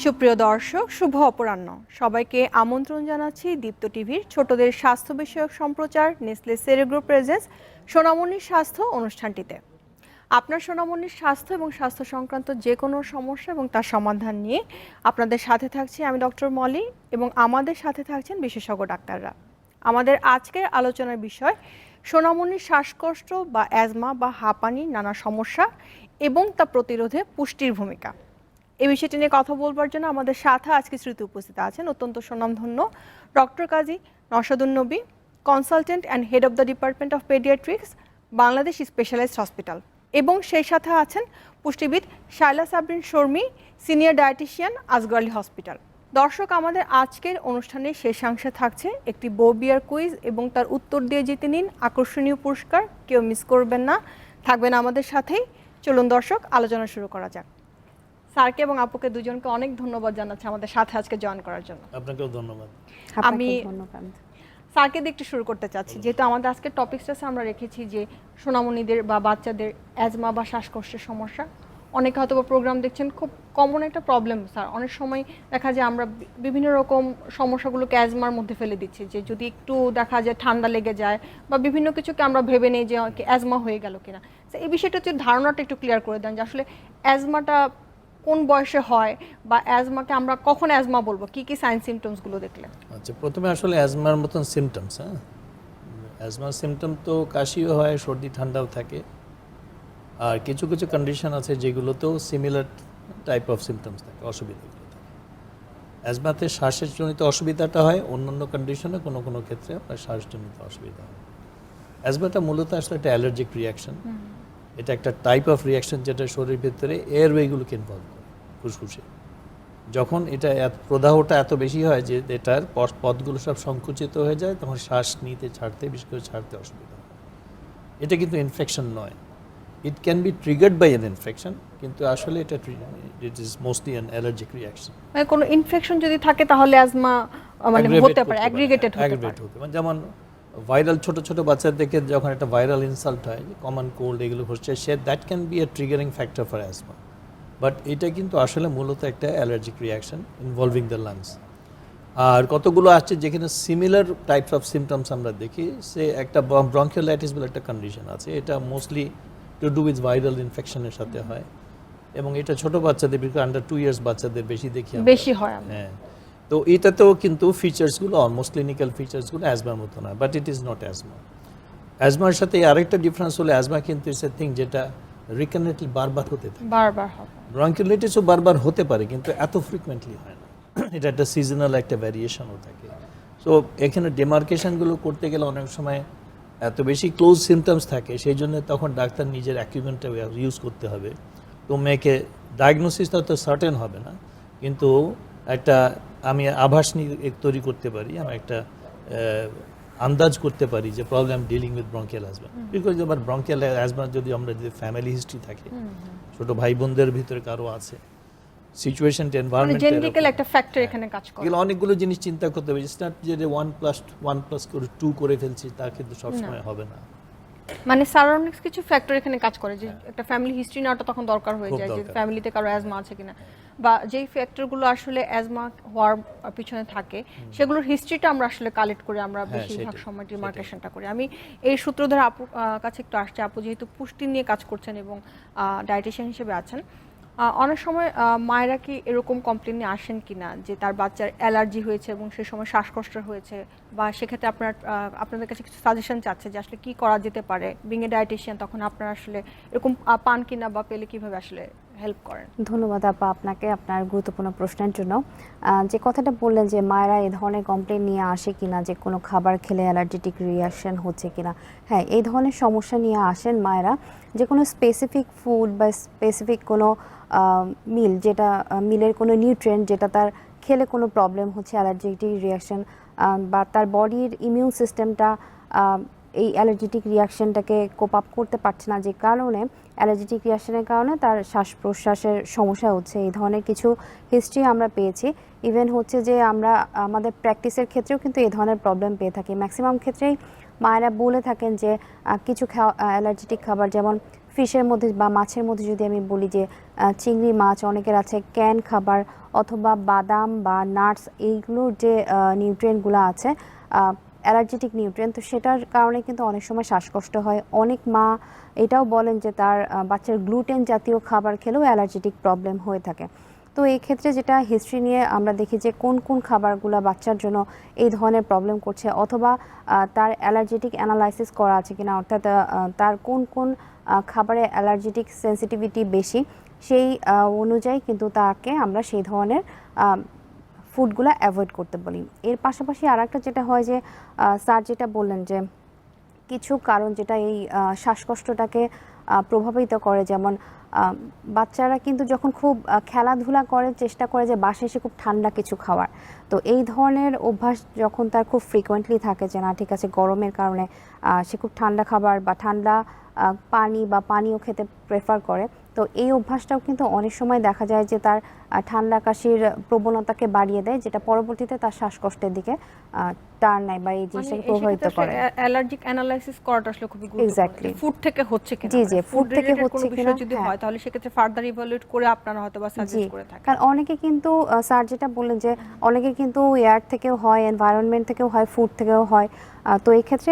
সুপ্রিয় দর্শক, শুভ অপরাহ্ন। সবাইকে আমন্ত্রণ জানাচ্ছি দীপ্ত টিভির ছোটদের স্বাস্থ্য বিষয়ক সম্প্রচার নেসলে সেরেগ্রো প্রেজেন্স সোনামণির স্বাস্থ্য অনুষ্ঠানটিতে। আপনার সোনামণির স্বাস্থ্য এবং স্বাস্থ্য সংক্রান্ত যে কোনো সমস্যা এবং তার সমাধান নিয়ে আপনাদের সাথে থাকছি আমি ডক্টর মলি এবং আমাদের সাথে থাকছেন বিশেষজ্ঞ ডাক্তাররা। আমাদের আজকের আলোচনার বিষয় সোনামণির শ্বাসকষ্ট বা অ্যাজমা বা হাঁপানির নানা সমস্যা এবং তা প্রতিরোধে পুষ্টির ভূমিকা। এই বিষয়টি নিয়ে কথা বলবার জন্য আমাদের সাথে আজকে শ্রুতি উপস্থিত আছেন অত্যন্ত সুনামধন্য doctor Kazi Naushadun Nabi, consultant and head of the department of paediatrics, Bangladesh specialised hospital, এবং সেই সাথে আছেন পুষ্টিবিদ Shayla Sabrin Sharmi, senior dietician, Azgar Ali hospital. দর্শক, আমাদের আজকের অনুষ্ঠানের শেষাংশে থাকছে একটি ববিয়ার কুইজ এবং তার উত্তর দিয়ে জিতে নিন আকর্ষণীয় পুরস্কার। কেউ মিস করবেন না, থাকবেন আমাদের সাথেই। চলুন দর্শক, আলোচনা শুরু করা যাক। স্যারকে এবং আপুকে দুজনকে অনেক ধন্যবাদ জানাচ্ছি আমাদের সাথে আজকে জয়েন করার জন্য। আপনাকেও ধন্যবাদ। আমি স্যারকে দিয়ে একটু শুরু করতে চাচ্ছি, যেহেতু আমাদের আজকে টপিকসটা আমরা রেখেছি যে সোনামণিদের বা বাচ্চাদের অ্যাজমা বা শ্বাসকষ্টের সমস্যা। অনেকে হয়তো প্রোগ্রাম দেখছেন, খুব কমন একটা প্রবলেম স্যার। অনেক সময় দেখা যায় আমরা বিভিন্ন রকম সমস্যাগুলোকে অ্যাজমার মধ্যে ফেলে দিচ্ছি, যে যদি একটু দেখা যায় ঠান্ডা লেগে যায় বা বিভিন্ন কিছুকে আমরা ভেবে নেই যে অ্যাজমা হয়ে গেল কিনা। এই বিষয়টা হচ্ছে ধারণাটা একটু ক্লিয়ার করে দেন যে আসলে অ্যাজমাটা কোন বয়সে হয় বা অ্যাজমাকে আমরা কখন অ্যাজমা বলবো, কি কি সাইন সিমটমসগুলো দেখলে? আচ্ছা, প্রথমে আসলে অ্যাজমার মতন সিমটমস, অ্যাজমার সিমটম তো কাশিও হয়, সর্দি ঠান্ডাও থাকে, আর কিছু কিছু কন্ডিশন আছে যেগুলোতেও সিমিলার টাইপ অফ সিমটমস থাকে, অসুবিধাগুলো থাকে। অ্যাজমাতে শ্বাসের জনিত অসুবিধাটা হয়, অন্যান্য কন্ডিশনে কোনো কোনো ক্ষেত্রে আপনার শ্বাসজনিত অসুবিধা হয়। অ্যাজমাটা মূলত আসলে একটা অ্যালার্জিক রিয়াকশন। এটা একটা টাইপ অফ রিয়াকশন যেটা শরীরের ভিতরে এয়ারওয়েগুলোকে ইনভলভ করে, ফুসফুসে। যখন এটা প্রদাহটা এত বেশি হয় যে এটার পথগুলো সব সংকুচিত হয়ে যায়, তখন শ্বাস নিতে ছাড়তে, বিশেষ করে ছাড়তে অসুবিধা হয়। এটা কিন্তু ইনফেকশন নয়, it can be triggered by an infection, কিন্তু আসলে এটা it is mostly an allergic reaction. মানে কোনো ইনফেকশন যদি থাকে তাহলে অ্যাজমা মানে হতে পারে, অ্যাগ্রিগেটেড হতে পারে। যেমন ভাইরাল ছোট ছোট বাচ্চাদেরকে যখন একটা ভাইরাল ইনসাল্ট হয়, কমন কোল্ড এগুলো হচ্ছে, that can be a triggering factor for asthma. But এটা কিন্তু আসলে মূলত একটা allergic reaction involving the lungs. আর কতগুলো আছে যেখানে সিমিলার টাইপস অফ সিমটমস আমরা দেখি। সে একটা ব্রঙ্কিওলাইটিস বলে একটা কন্ডিশন আছে, এটা mostly to do with viral ইনফেকশনের সাথে হয়, এবং এটা ছোট বাচ্চাদের, বিশেষ করে আন্ডার 2 years বাচ্চাদের বেশি হয়। হ্যাঁ, তো এটাতেও কিন্তু ফিচার্সগুলো অলমোস্ট ক্লিনিক্যাল ফিচার্সগুলো অ্যাজমার মতো না, but it is not asthma. অ্যাজমার সাথে আরেকটা ডিফারেন্স হলো, অ্যাজমা কিন্তু ইটস এ থিং যেটা রিকারেন্টলি বারবার হতে থাকে, বারবার হবে। ব্রঙ্কিওলাইটিসও বারবার হতে পারে, কিন্তু এত ফ্রিকুয়েন্টলি হয় না। এটা একটা সিজনাল একটা ভ্যারিয়েশনও থাকে। সো এখানে ডেমার্কেশনগুলো করতে গেলে অনেক সময় এত বেশি ক্লোজ সিমটমস থাকে, সেই জন্য তখন ডাক্তার নিজের অ্যাকিউমেন্টটা ইউজ করতে হবে। তো মেয়েকে ডায়াগনোসিসটা তো সার্টেন হবে না, কিন্তু একটা আমি আভাস তৈরি করতে পারি, আমি একটা আন্দাজ করতে পারি যে problem dealing with bronchial asthma. Because আমার ব্রঙ্কিয়াল অ্যাজমা যদি ফ্যামিলি হিস্ট্রি থাকে, ছোট ভাই বোনদের ভিতরে কারো আছে, সিচুয়েশন এনভায়রনমেন্ট, জেনেটিক্যাল একটা ফ্যাক্টর এখানে কাজ করে। এগুলো অনেকগুলো জিনিস চিন্তা করতে হবে। ইটস নট যে 1+1 করে 2 করে ফেলছি, তা কিন্তু সবসময় হবে না। মানে সারাউন্ডিংস কিছু ফ্যাক্টর এখানে কাজ করে, যে একটা ফ্যামিলি হিস্ট্রি নেওয়াটা তখন দরকার হয়ে যায়, যে ফ্যামিলিতে কারো অ্যাজমা আছে কিনা, বা যেই ফ্যাক্টরগুলো আসলে অ্যাজমা হওয়ার পিছনে থাকে সেগুলোর হিস্ট্রিটা আমরা আসলে কালেক্ট করে আমরা বেশিরভাগ সময় ডিমার্কেশনটা করি। আমি এই সূত্র ধরে আপুর কাছে একটু আসছি। আপু যেহেতু পুষ্টি নিয়ে কাজ করছেন এবং ডায়েটিশিয়ান হিসেবে আছেন, অনেক সময় মায়েরা কি এরকম কমপ্লেন নিয়ে আসেন কিনা যে তার বাচ্চার অ্যালার্জি হয়েছে এবং সে সময় শ্বাসকষ্ট হয়েছে, বা সেক্ষেত্রে আপনাদের কাছে কিছু সাজেশন চাচ্ছে যে আসলে কি করা যেতে পারে বিং এ ডায়েটিশিয়ান, তখন আপনারা আসলে এরকম পান কিনা বা পেলে কিভাবে আসলে হেল্প করেন? ধন্যবাদ আপা আপনাকে আপনার গুরুত্বপূর্ণ প্রশ্নের জন্য। যে কথাটা বললেন যে মায়েরা এই ধরনের কমপ্লেন নিয়ে আসে কিনা, যে কোনো খাবার খেলে অ্যালার্জেটিক রিয়াকশন হচ্ছে কিনা। হ্যাঁ, এই ধরনের সমস্যা নিয়ে আসেন মায়েরা, যে কোনো স্পেসিফিক ফুড বা স্পেসিফিক কোনো মিল, যেটা মিলের কোনো নিউট্রিয়েন্ট যেটা তার খেলে কোনো প্রবলেম হচ্ছে, অ্যালার্জেটিক রিয়াকশন, বা তার বডির ইমিউন সিস্টেমটা এই অ্যালার্জেটিক রিয়াকশনটাকে কোপ আপ করতে পারছে না, যে কারণে অ্যালার্জেটিক রিয়াকশনের কারণে তার শ্বাস প্রশ্বাসের সমস্যা হচ্ছে। এই ধরনের কিছু হিস্ট্রি আমরা পেয়েছি। ইভেন হচ্ছে যে আমরা আমাদের প্র্যাকটিসের ক্ষেত্রেও কিন্তু এই ধরনের প্রবলেম পেয়ে থাকি। ম্যাক্সিমাম ক্ষেত্রেই মায়েরা বলে থাকেন যে কিছু অ্যালার্জেটিক খাবার, যেমন ফিশের মধ্যে বা মাছের মধ্যে যদি আমি বলি যে চিংড়ি মাছ, অনেকের আছে ক্যান খাবার অথবা বাদাম বা নাটস, এইগুলোর যে নিউট্রিয়েন্টগুলো আছে অ্যালার্জেটিক নিউট্রিয়েন্ট, তো সেটার কারণে কিন্তু অনেক সময় শ্বাসকষ্ট হয়। অনেক মা এটাও বলেন যে তার বাচ্চার গ্লুটেন জাতীয় খাবার খেলেও অ্যালার্জেটিক প্রবলেম হয়ে থাকে। তো এই ক্ষেত্রে যেটা হিস্ট্রি নিয়ে আমরা দেখি যে কোন কোন খাবারগুলো বাচ্চার জন্য এই ধরনের প্রবলেম করছে, অথবা তার অ্যালার্জেটিক অ্যানালাইসিস করা আছে কিনা, অর্থাৎ তার কোন কোন খাবারে অ্যালার্জেটিক সেন্সিটিভিটি বেশি, সেই অনুযায়ী কিন্তু তাকে আমরা সেই ধরনের ফুডগুলো অ্যাভয়েড করতে বলি। এর পাশাপাশি আর একটা যেটা হয় যে স্যার যেটা বললেন যে কিছু কারণ যেটা এই শ্বাসকষ্টটাকে প্রভাবিত করে, যেমন বাচ্চারা কিন্তু যখন খুব খেলাধুলা করে চেষ্টা করে যে বাসায় এসে খুব ঠান্ডা কিছু খাওয়ার, তো এই ধরনের অভ্যাস যখন তার খুব ফ্রিকোয়েন্টলি থাকে যে না ঠিক আছে গরমের কারণে সে খুব ঠান্ডা খাবার বা ঠান্ডা পানি বা পানীয় খেতে প্রেফার করে, তো এই অভ্যাসটাও কিন্তু অনেক সময় দেখা যায় যে তার ঠান্ডা কাশির প্রবণতাকে বাড়িয়ে দেয়, যেটা পরবর্তীতে তার শ্বাসকষ্টের দিকে টার্ন নেয় বা এই জিনিসটাকে প্রভাবিত করে। অ্যালার্জিক অ্যানালাইসিস করাটা আসলে খুবই গুরুত্বপূর্ণ। এক্স্যাক্টলি ফুড থেকে হচ্ছে কিনা, জি জি ফুড থেকে হচ্ছে কিনা যদি হয় তাহলে সেক্ষেত্রে ফার্দার ইভালুয়েট করে আপনারা হয়তো বা সাজেস্ট করে থাকেন। কারণ অনেকে কিন্তু স্যার যেটা বললেন যে অনেকে কিন্তু এয়ার থেকেও হয়, এনভায়রনমেন্ট থেকেও হয়, ফুড থেকেও হয়, তো এই ক্ষেত্রে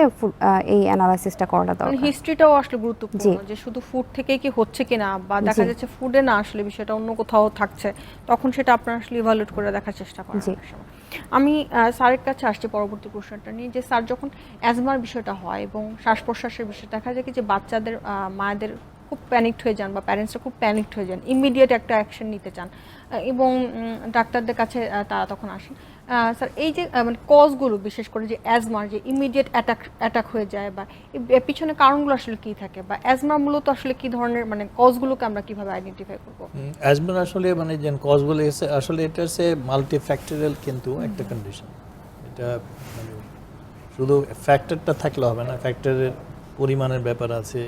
এই অ্যানালাইসিসটা করাটা দরকার। হিস্ট্রিটাও আসলে গুরুত্বপূর্ণ, যে শুধু ফুড থেকেই কি হচ্ছে কিনা, বা দেখা যাচ্ছে ফুডে না আসলে বিষয়টা অন্য কোথাও থাকছে, তখন সেটা আপনারা আসলে ইভালুয়েট করে দেখার চেষ্টা করেন। আমি স্যারের কাছে আসছি পরবর্তী প্রশ্নটা নিয়ে, যে স্যার যখন অ্যাজমার বিষয়টা হয় এবং শ্বাস প্রশ্বাসের বিষয়টা দেখা যায় কি যে বাচ্চাদের মায়েদের খুব প্যানিকড হয়ে যান বা প্যারেন্টসরা খুব প্যানিকড হয়ে যান, ইমিডিয়েট একটা অ্যাকশন নিতে চান এবং ডাক্তারদের কাছে তারা তখন আসেন। স্যার এই যে মানে কজগুলো, বিশেষ করে যে অ্যাজমার যে ইমিডিয়েট অ্যাটাক হয়ে যায়, বা এর পিছনে কারণগুলো আসলে কী থাকে, বা অ্যাজমা মূলত আসলে কী ধরনের মানে কজগুলোকে আমরা কীভাবে আইডেন্টিফাই করবো? অ্যাজমার আসলে মানে যে কজগুলো এসে আসলে এটা হচ্ছে মাল্টিফ্যাক্টরিয়াল কিন্তু একটা কন্ডিশন। এটা মানে শুধু ফ্যাক্টরটা থাকলে হবে না, ফ্যাক্টরের পরিমাণের ব্যাপার আছে,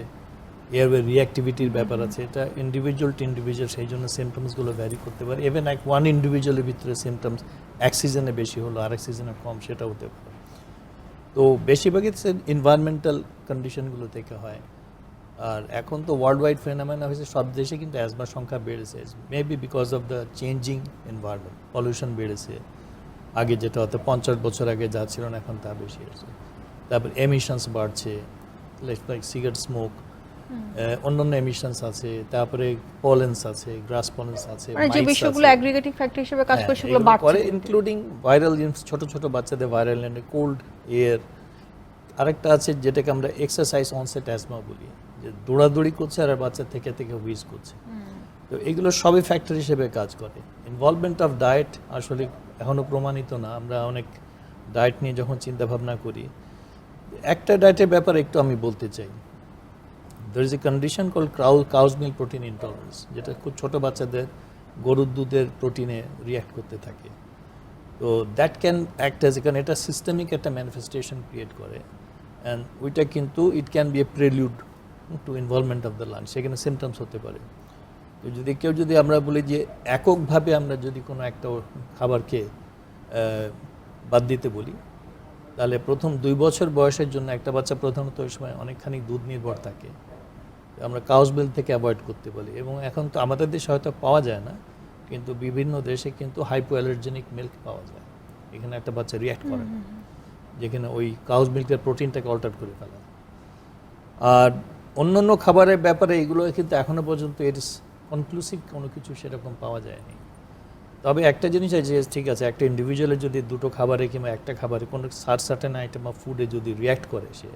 এয়ারওয়ে রিঅ্যাক্টিভিটির ব্যাপার আছে, এটা ইন্ডিভিজুয়াল টু ইন্ডিভিজুয়াল, সেই জন্য সিমটমসগুলো ভ্যারি করতে পারে। ইভেন ওয়ান ইন্ডিভিজুয়ালের ভিতরে সিমটমস এক সিজনে বেশি হলো আরেক সিজনে কম, সেটা হতে পারে। তো বেশিরভাগই এনভায়রনমেন্টাল কন্ডিশনগুলো থেকে হয়। আর এখন তো ওয়ার্ল্ড ওয়াইড ফেনোমেনা হয়েছে, সব দেশে কিন্তু অ্যাজমার সংখ্যা বেড়েছে, maybe because of the changing environment, pollution বেড়েছে। আগে যেটা হয়তো 50 বছর আগে যা ছিল না এখন তা বেশি হয়েছে। তারপর এমিশনস বাড়ছে, লাইক সিগারেট স্মোক, অন্যান্য এমিশনস আছে, তারপরে পলেন্স আছে, গ্রাস পলেন্স আছে, মানে যে বিষয়গুলো অ্যাগ্রিগেটিং ফ্যাক্টর হিসেবে কাজ করে সেগুলো বাড়ছে, ইনক্লুডিং ভাইরাল জিনিস, ছোট ছোট বাচ্চাদের ভাইরাল কোল্ড এয়ার। আরেকটা আছে যেটাকে আমরা এক্সারসাইজ অনসেট অ্যাজমা বলি, যে দৌড়াদৌড়ি করছে আর বাচ্চা থেকে থেকে হুইজ করছে। তো এগুলো সবই ফ্যাক্টর হিসেবে কাজ করে। ইনভলভমেন্ট অফ ডায়েট আসলে এখনও প্রমাণিত না। আমরা অনেক ডায়েট নিয়ে যখন চিন্তা ভাবনা করি, একটা ডায়েটের ব্যাপারে একটু আমি বলতে চাই। there is a condition called cow's milk protein intolerance, যেটা খুব ছোটো বাচ্চাদের গরুর দুধের প্রোটিনে রিয়াক্ট করতে থাকে। তো দ্যাট ক্যান অ্যাক্ট অ্যাজ কারণ এটা সিস্টেমিক একটা ম্যানিফেস্টেশন ক্রিয়েট করে, অ্যান্ড ওইটা কিন্তু it can be a prelude to involvement of the lungs, সেখানে সিমটমস হতে পারে। তো যদি আমরা বলি যে এককভাবে আমরা যদি কোনো একটা খাবারকে বাদ দিতে বলি, তাহলে প্রথম 2 বছর বয়সের জন্য একটা বাচ্চা প্রধানত ওই সময় অনেকখানি দুধ নির্ভর থাকে, আমরা কাউস মিল্ক থেকে অ্যাভয়েড করতে বলি। এবং এখন তো আমাদের দেশে হয়তো পাওয়া যায় না, কিন্তু বিভিন্ন দেশে কিন্তু হাইপো অ্যালার্জেনিক মিল্ক পাওয়া যায়, এখানে একটা বাচ্চা রিয়াক্ট করে না, যেখানে ওই কাউস মিল্কের প্রোটিনটাকে অল্টার করে ফেলা। আর অন্যান্য খাবারের ব্যাপারে এগুলো কিন্তু এখনও পর্যন্ত এর কনক্লুসিভ কোনো কিছু সেরকম পাওয়া যায়নি। তবে একটা জিনিস আছে যে ঠিক আছে, একটা ইন্ডিভিজুয়ালের যদি দুটো খাবারে কিংবা একটা খাবারে কোনো সার্টেন আইটেম অফ ফুডে যদি রিয়াক্ট করে সে,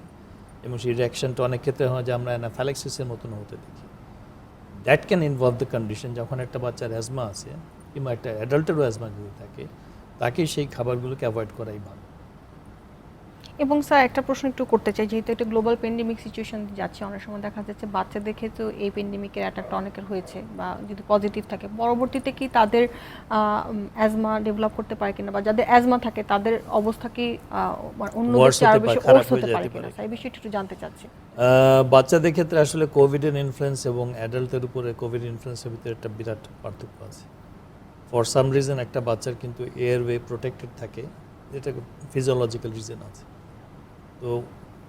এবং সেই রিয়াকশনটা অনেক ক্ষেত্রে হয় যে আমরা অ্যানাফিল্যাক্সিসের মতন হতে দেখি, that can involve the condition. যখন একটা বাচ্চার অ্যাজমা আছে কিংবা একটা অ্যাডাল্টেরও অ্যাজমা যদি থাকে, তাকে সেই খাবারগুলোকে অ্যাভয়েড করাই ভালো। এবং স্যার একটা প্রশ্ন একটু করতে চাই, যেহেতু একটা গ্লোবাল প্যান্ডেমিক সিচুয়েশন যাচ্ছে, অনেক সময় দেখা যাচ্ছে বাচ্চাদের ক্ষেত্রে এই প্যান্ডেমিকের অ্যাটাকটা অনেকের হয়েছে, বা যদি পজিটিভ থাকে পরবর্তীতে কি তাদের অ্যাজমা ডেভেলপ করতে পারে কিনা, বা যাদের অ্যাজমা থাকে তাদের অবস্থা কি অন্য চেয়ে আরো বেশি ওর্স হতে পারে কিনা, এই বিষয়টা একটু জানতে চাচ্ছি। বাচ্চাদের ক্ষেত্রে আসলে কোভিডের ইনফ্লুয়েন্স এবং অ্যাডাল্টের উপরে কোভিড ইনফ্লুয়েন্সের ভিতরে একটা বিরাট পার্থক্য আছে। ফর সাম রিজন একটা বাচ্চার কিন্তু এয়ারওয়ে প্রোটেক্টেড থাকে, এটা ফিজিওলজিক্যাল রিজন আছে। তো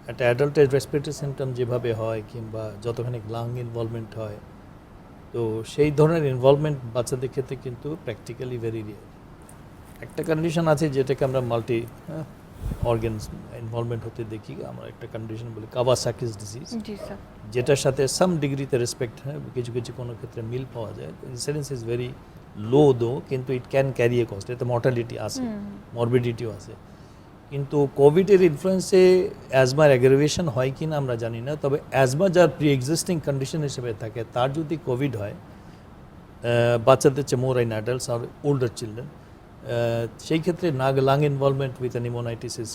একটা অ্যাডাল্টের রেসপিরেটরি সিমটম যেভাবে হয় কিংবা যতখানি লাং ইনভলভমেন্ট হয়, তো সেই ধরনের ইনভলভমেন্ট বাচ্চাদের ক্ষেত্রে কিন্তু প্র্যাকটিক্যালি ভেরি রিয়ার। একটা কন্ডিশন আছে যেটাকে আমরা মাল্টি অর্গানস ইনভলভমেন্ট হতে দেখি, আমরা একটা কন্ডিশন বলি কাওয়াসাকিস ডিজিজ, জি স্যার। যেটার সাথে সাম ডিগ্রিতে রেসপেক্ট কিছু কিছু কোনো ক্ষেত্রে মিল পাওয়া যায়। ইনসিডেন্স ইজ ভেরি লো দো, কিন্তু it can carry a cost, এতে মর্টালিটি আছে, মরবিডিটিও আছে। কিন্তু কোভিডের ইনফ্লুয়েন্সে অ্যাজমার অ্যাগ্রাভেশন হয় কি না আমরা জানি না, তবে অ্যাজমা যার প্রি এক্সিস্টিং কন্ডিশন হিসেবে থাকে তার যদি কোভিড হয়, বাচ্চাদের চেয়ে মোর ইন অ্যাডাল্টস আর ওল্ডার চিলড্রেন, সেই ক্ষেত্রে lung involvement with pneumonitis is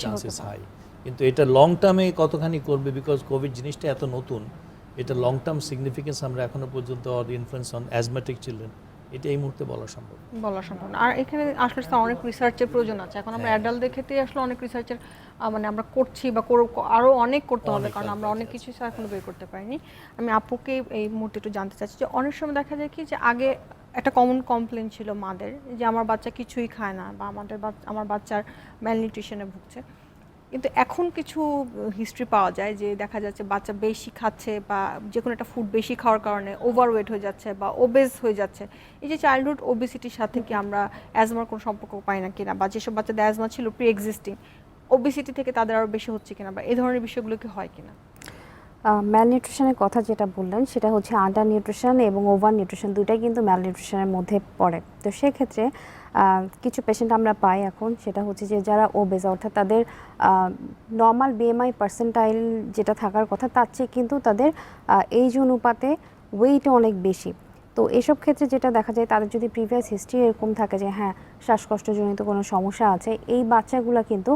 chances high. কিন্তু এটা লং টার্মে কতখানি করবে, বিকজ কোভিড জিনিসটা এত নতুন, এটা লং টার্ম সিগনিফিকেন্স আমরা এখনো পর্যন্ত ইনফ্লুয়েন্স অন অ্যাজমেটিক চিলড্রেন এটা এই মুহূর্তে বলা সম্ভব না। আর এখানে আসলে অনেক রিসার্চের প্রয়োজন আছে। এখন আমরা অ্যাডাল্টদের ক্ষেত্রে আসলে অনেক রিসার্চের মানে আমরা করছি বা আরও অনেক করতে হবে, কারণ আমরা অনেক কিছু এখনো বের করতে পারিনি। আমি আপুকে এই মুহূর্তে একটু জানতে চাচ্ছি যে অনেক সময় দেখা যায় কি যে আগে একটা কমন কমপ্লেন ছিল মাদের যে আমার বাচ্চা কিছুই খায় না বা আমার বাচ্চার ম্যালনিউট্রিশনে ভুগছে, কিন্তু এখন কিছু হিস্ট্রি পাওয়া যায় যে দেখা যাচ্ছে বাচ্চা বেশি খাচ্ছে বা যে কোনো একটা ফুড বেশি খাওয়ার কারণে ওভারওয়েট হয়ে যাচ্ছে বা ওবেজ হয়ে যাচ্ছে। এই যে চাইল্ডহুড ওবেসিটির সাথে কি আমরা অ্যাজমার কোনো সম্পর্ক পাই না কিনা, বা যেসব বাচ্চাদের অ্যাজমা ছিল প্রি এক্সিস্টিং, ওবেসিটি থেকে তাদের আরও বেশি হচ্ছে কিনা, বা এই ধরনের বিষয়গুলো কি হয় কিনা? ম্যালনিউট্রিশনের কথা যেটা বললেন সেটা হচ্ছে আন্ডার নিউট্রিশন এবং ওভার নিউট্রিশন দুইটাই কিন্তু ম্যালনিউট্রিশনের মধ্যে পড়ে। তো সেক্ষেত্রে কিছু পেশেন্ট আমরা পাই এখন, সেটা হচ্ছে যে যারা ওবেজ অর্থাৎ তাদের নর্মাল বিএমআই পার্সেন্টাইল যেটা থাকার কথা তার চেয়ে কিন্তু তাদের এইজ অনুপাতে ওয়েটও অনেক বেশি। তো এসব ক্ষেত্রে যেটা দেখা যায় তাদের যদি প্রিভিয়াস হিস্ট্রি এরকম থাকে যে হ্যাঁ শ্বাসকষ্টজনিত কোনো সমস্যা আছে, এই বাচ্চাগুলো কিন্তু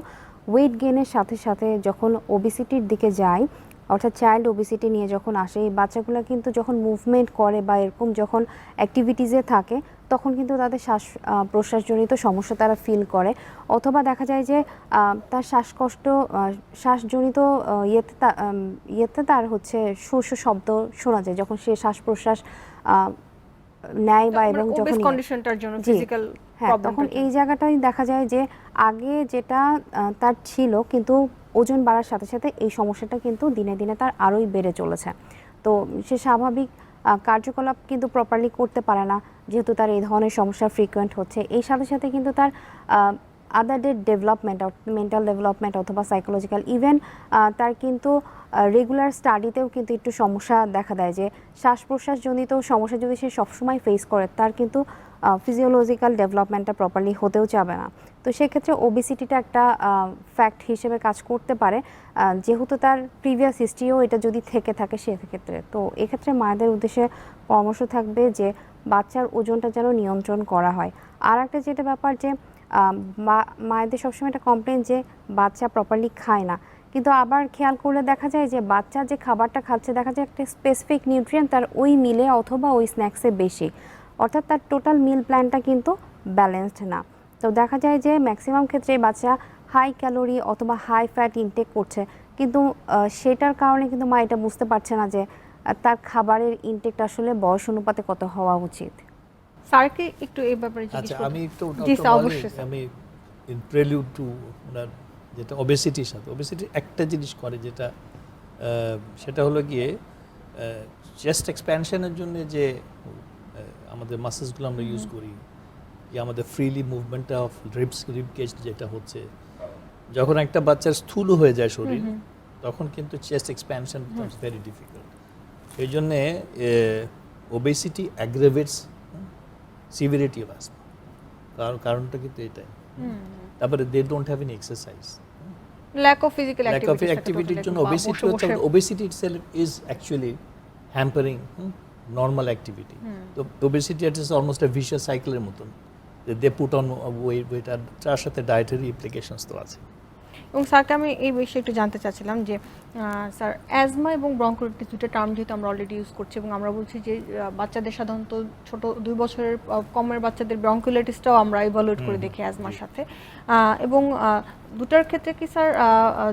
ওয়েট গেনের সাথে সাথে যখন ওবেসিটির দিকে যায়, অর্থাৎ চাইল্ড ওবেসিটি নিয়ে যখন আসে, এই বাচ্চাগুলো কিন্তু যখন মুভমেন্ট করে বা এরকম যখন অ্যাক্টিভিটিসে থাকে তখন কিন্তু তাদের শ্বাস প্রশ্বাসজনিত সমস্যা তারা ফিল করে, অথবা দেখা যায় যে তার শ্বাসকষ্ট শ্বাসজনিত ইয়েতে তার হচ্ছে শোষ শব্দ শোনা যায় যখন সে শ্বাস প্রশ্বাস নেয় বা এবং যখন কন্ডিশনটার জন্য ফিজিক্যাল হ্যাঁ তখন এই জায়গাটাই দেখা যায় যে আগে যেটা তার ছিল কিন্তু ওজন বাড়ার সাথে সাথে এই সমস্যাটা কিন্তু দিনে দিনে তার আরোই বেড়ে চলেছে। তো সে স্বাভাবিক কার্যকলাপ কিন্তু প্রপারলি করতে পারে না, যেহেতু তার এই ধরনের সমস্যা ফ্রিকোয়েন্ট হচ্ছে। এই সাথে সাথে কিন্তু তার আদারদের ডেভেলপমেন্ট, মেন্টাল ডেভেলপমেন্ট অথবা সাইকোলজিক্যাল ইভেন তার কিন্তু রেগুলার স্টাডিতেও কিন্তু একটু সমস্যা দেখা দেয়, যে শ্বাস প্রশ্বাসজনিত সমস্যা যদি সে সবসময় ফেস করে তার কিন্তু ফিজিওলজিক্যাল ডেভেলপমেন্টটা প্রপারলি হতেও যাবে না। তো সেক্ষেত্রে ওবেসিটিটা একটা ফ্যাক্ট হিসেবে কাজ করতে পারে, যেহেতু তার প্রিভিয়াস হিস্ট্রিও এটা যদি থেকে থাকে সেক্ষেত্রে। তো এক্ষেত্রে মায়েদের উদ্দেশ্যে পরামর্শ থাকবে যে বাচ্চার ওজনটা যেন নিয়ন্ত্রণ করা হয়। আর একটা যেটা ব্যাপার যে মায়েদের সবসময় একটা কমপ্লেন যে বাচ্চা প্রপারলি খায় না, কিন্তু আবার খেয়াল করলে দেখা যায় যে বাচ্চা যে খাবারটা খাচ্ছে দেখা যায় একটা স্পেসিফিক নিউট্রিয়েন্ট তার ওই মিলে অথবা ওই স্ন্যাক্সে বেশি, অর্থাৎ তার টোটাল মিল প্ল্যানটা কিন্তু ব্যালেন্সড না। তো দেখা যায় যে ম্যাক্সিমাম ক্ষেত্রে বাচ্চা হাই ক্যালোরি অথবা হাই ফ্যাট ইনটেক করছে, কিন্তু সেটার কারণে কিন্তু মা এটা বুঝতে পারছে না যে তার খাবারের ইনটেকটা আসলে বয়স অনুপাতে কত হওয়া উচিত। স্যারকে একটু এই ব্যাপারে আচ্ছা আমি একটু আমি ইন প্রেলিউড টু ওনার যেটা ওবেসিটির সাথে ওবেসিটি একটা জিনিস করে যেটা সেটা হলো গিয়ে চেস্ট এক্সপ্যানশনের জন্য যে আমাদের মাসেলসগুলো আমরা ইউজ করি, যে আমাদের ফ্রিলি মুভমেন্টটা অফ রিব কেজ যেটা হচ্ছে, যখন একটা বাচ্চার স্থূল হয়ে যায় শরীর তখন কিন্তু chest expansion becomes very difficult. সেই জন্যে obesity aggravates severity of asthma, কারণটা কিন্তু এটাই। তারপরে they don't have any exercise, lack of physical অ্যাক্টিভিটির জন্য obesity itself is actually hampering normal activity. তো obesity is almost a vicious সাইকেলের মতন, দে পুট অন ওয়েট, আর তার সাথে ডায়েটারি ইমপ্লিকেশনস তো আছে। এবং স্যারকে আমি এই বিষয়ে একটু জানতে চাচ্ছিলাম যে স্যার অ্যাজমা এবং ব্রঙ্কোলাইটিস দুটো টার্ম যেহেতু আমরা অলরেডি ইউজ করছি এবং আমরা বলছি যে বাচ্চাদের সাধারণত ছোট 2 বছরের কমের বাচ্চাদের ব্রঙ্কোলাইটিসটাও আমরা ইভালুয়েট করে দেখি অ্যাজমার সাথে, এবং দুটার ক্ষেত্রে কি স্যার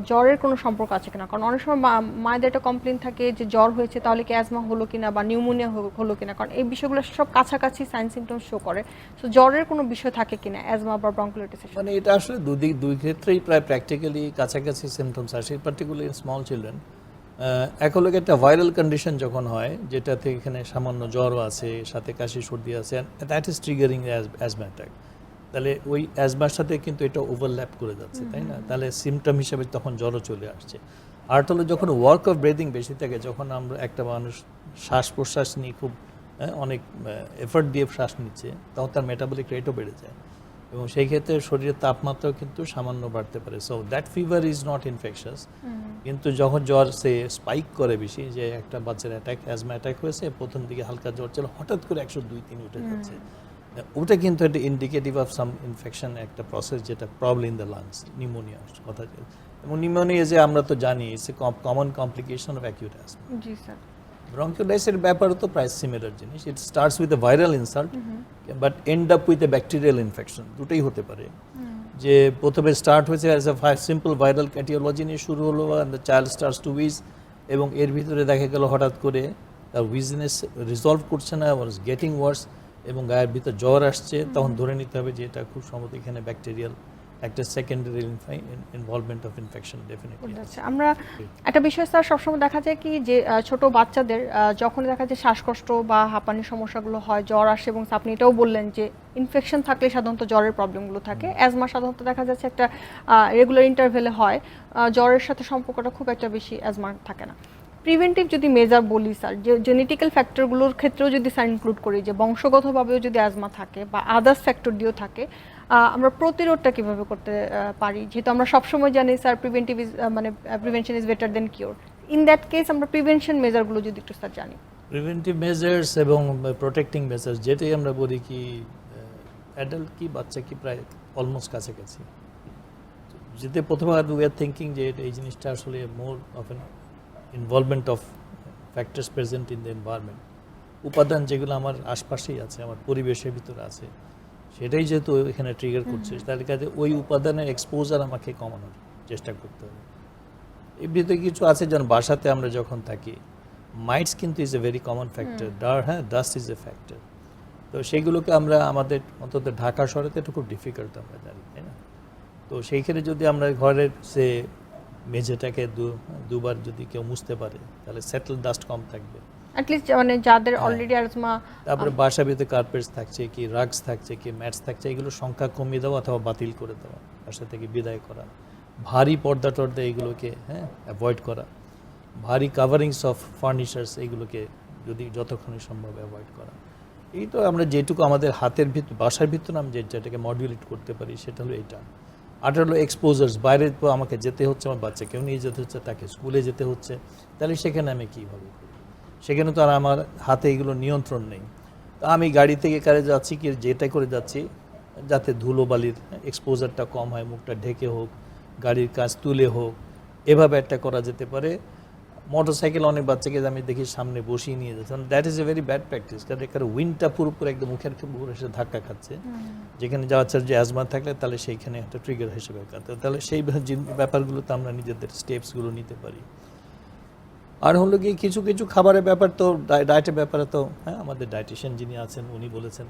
জ্বরের কোনো সম্পর্ক আছে কিনা? কারণ অনেক সময় মায়েদের একটা কমপ্লেন থাকে যে জ্বর হয়েছে তাহলে কি অ্যাজমা হলো কিনা বা নিউমোনিয়া হলো কিনা, কারণ এই বিষয়গুলো সব কাছাকাছি সাইন সিমটমস শো করে। সো জ্বরের কোনো বিষয় থাকে কিনা অ্যাজমা বা ব্রঙ্কোলাইটিসের? মানে এটা আসলে দুই ক্ষেত্রেই প্রায় প্র্যাকটিক্যাল বেসিক্যালি কাছাকাছি সিমটমস আসে, পার্টিকুলারলি স্মল চিলড্রেন। একলগে একটা ভাইরাল কন্ডিশন যখন হয়, যেটাতে এখানে সামান্য জ্বরও আছে, সাথে কাশি সর্দি আছে, that is triggering asthma attack. তাহলে ওই অ্যাজমার সাথে কিন্তু এটা ওভারল্যাপ করে যাচ্ছে, তাই না? তাহলে সিমটম হিসেবে তখন জ্বরও চলে আসছে। আর হলো যখন ওয়ার্ক অফ ব্রিদিং বেশি থাকে, যখন আমরা একটা মানুষ শ্বাস প্রশ্বাস নিয়ে খুব অনেক এফোর্ট দিয়ে শ্বাস নিচ্ছে, তখন তার মেটাবলিক রেটও বেড়ে যায়, এবং সেই ক্ষেত্রে শরীরের তাপমাত্রাও কিন্তু সামান্য বাড়তে পারে। So that fever is not infectious. কিন্তু যখন জ্বর সে স্পাইক করে বেশি, যে একটা বাচ্চার অ্যাজমা অ্যাটাক হয়েছে, প্রথম দিকে হালকা জ্বর ছিল, হঠাৎ করে 102-103 উঠে যাচ্ছে, ওটা কিন্তু একটা ইন্ডিকেটিভ অফ সাম ইনফেকশন, একটা প্রসেস যেটা problem in the lungs, pneumonia কথা। এবং নিউমোনিয়া যে আমরা তো জানি it's a common complication of acute asthma. G sir. ব্রঙ্কিওলাইটিসের ব্যাপারও তো প্রায় সিমিলার জিনিস। It starts with a viral insult but end up with a bacterial infection, দুটোই হতে পারে। যে প্রথমে স্টার্ট হয়েছে অ্যাজ এ সিম্পল ভাইরাল ক্যাটিওলজি নিয়ে শুরু হলো, and the child starts two with, এবং এর ভিতরে দেখা গেল হঠাৎ করে তার উইজনেস রিজলভ করছে না, ওয়াজ গেটিং ওয়ার্স, এবং গায়ের ভিতর জ্বর আসছে, তখন ধরে নিতে হবে যে এটা খুব সম্ভবত এখানে ব্যাকটেরিয়াল একটা secondary involvement of infection definitely. আমরা একটা বিষয় স্যার সবসময় দেখা যায় কি যে ছোট বাচ্চাদের যখন দেখা যায় শ্বাসকষ্ট বা হাঁপানির সমস্যাগুলো হয়, জ্বর আসে, এবং আপনি এটাও বললেন যে ইনফেকশন থাকলে সাধারণত জ্বরের প্রবলেমগুলো থাকে। অ্যাজমা সাধারণত দেখা যাচ্ছে একটা রেগুলার ইন্টারভেলে হয়, জ্বরের সাথে সম্পর্কটা খুব একটা বেশি অ্যাজমা থাকে না। প্রিভেন্টিভ যদি মেজার বলি স্যার, যে জেনেটিক্যাল ফ্যাক্টরগুলোর ক্ষেত্রেও যদি স্যার ইনক্লুড করি, যে বংশগতভাবেও যদি অ্যাজমা থাকে বা আদার্স ফ্যাক্টর দিয়েও থাকে, আমরা প্রতিরোধটা কিভাবে করতে পারি? যেহেতু আমরা সবসময় জানি স্যার প্রিভেন্টিভ ইজ মানে prevention is better then cure. In that case আমরা প্রিভেনশন মেজারগুলো যদি একটু স্যার জানি। প্রিভেন্টিভ মেজার্স এবং প্রোটেক্টিং মেজার্স, যেটাই আমরা বলি কি অ্যাডাল্ট কি বাচ্চা কি প্রায় অলমোস্ট কাছাকাছি। যেতে প্রথমে উই আর থিঙ্কিং যে এই জিনিসটা আসলে more of N involvement of factors present in the environment, উপাদান যেগুলো আমার আশপাশেই আছে, আমার পরিবেশের ভিতরে আছে, সেটাই যেহেতু এখানে ট্রিগার করছে, তাহলে কাজে ওই উপাদানের এক্সপোজার আমাকে কমানোর চেষ্টা করতে হবে। এর ভিতরে কিছু আছে, যেমন বাসাতে আমরা যখন থাকি, মাইটস কিন্তু is a very common factor, dust is a factor. তো সেইগুলোকে আমরা আমাদের অন্তত ঢাকা শহরে তো একটু খুব ডিফিকাল্ট আমরা জানি, তাই না? তো সেইখানে যদি আমরা ঘরের সে মেঝেটাকে দুবার যদি কেউ মুছতে পারে, তাহলে সেটেল ডাস্ট কম থাকবে। অ্যাটলিস্ট মানে যাদের অলরেডি অ্যাজমা, তারপরে বাসার ভিতরে কার্পেটস থাকছে কি, রাগস থাকছে কি, ম্যাটস থাকছে, এগুলো সংখ্যা কমিয়ে দেওয়া অথবা বাতিল করে দেওয়া, বাসা থেকে বিদায় করা, ভারী পর্দা টর্দা এগুলোকে অ্যাভয়েড করা, ভারী কাভারিংস অফ ফার্নিচার্স এগুলোকে যদি যতক্ষণই সম্ভব অ্যাভয়েড করা। এই তো আমরা যেটুকু আমাদের হাতের ভিতর, বাসার ভিতরে আমি যেটাকে মডিউলেট করতে পারি, সেটা হলো এটা। আর হলো এক্সপোজার্স, বাইরে তো আমাকে যেতে হচ্ছে, আমার বাচ্চাকেও নিয়ে যেতে হচ্ছে, তাকে স্কুলে যেতে হচ্ছে, তাহলে সেখানে আমি কীভাবে করি? সেখানে তো আর আমার হাতে এগুলো নিয়ন্ত্রণ নেই। তো আমি গাড়ি থেকে কারে যাচ্ছি কি, যেটা করে যাচ্ছি, যাতে ধুলোবালির এক্সপোজারটা কম হয়, মুখটা ঢেকে হোক, গাড়ির কাজ তুলে হোক, এভাবে একটা করা যেতে পারে। মোটরসাইকেল অনেক বাচ্চাকে আমি দেখি সামনে বসিয়ে নিয়ে যাচ্ছে, that is a very bad practice, কারণ এখানে উইন্ডটা পুরোপুরি একদম মুখের উপরে এসে ধাক্কা খাচ্ছে, যেখানে বাচ্চার যে অ্যাজমা থাকলে তাহলে সেইখানে একটা ট্রিগার হিসেবে কাটে। তাহলে সেই ব্যাপারগুলোতে আমরা নিজেদের স্টেপসগুলো নিতে পারি। আর হলো কি কিছু কিছু খাবারের ব্যাপার তো, ডায়েটের ব্যাপারে তো আমাদের ডায়েটিশিয়ান যিনি আছেন উনি বলেছেন,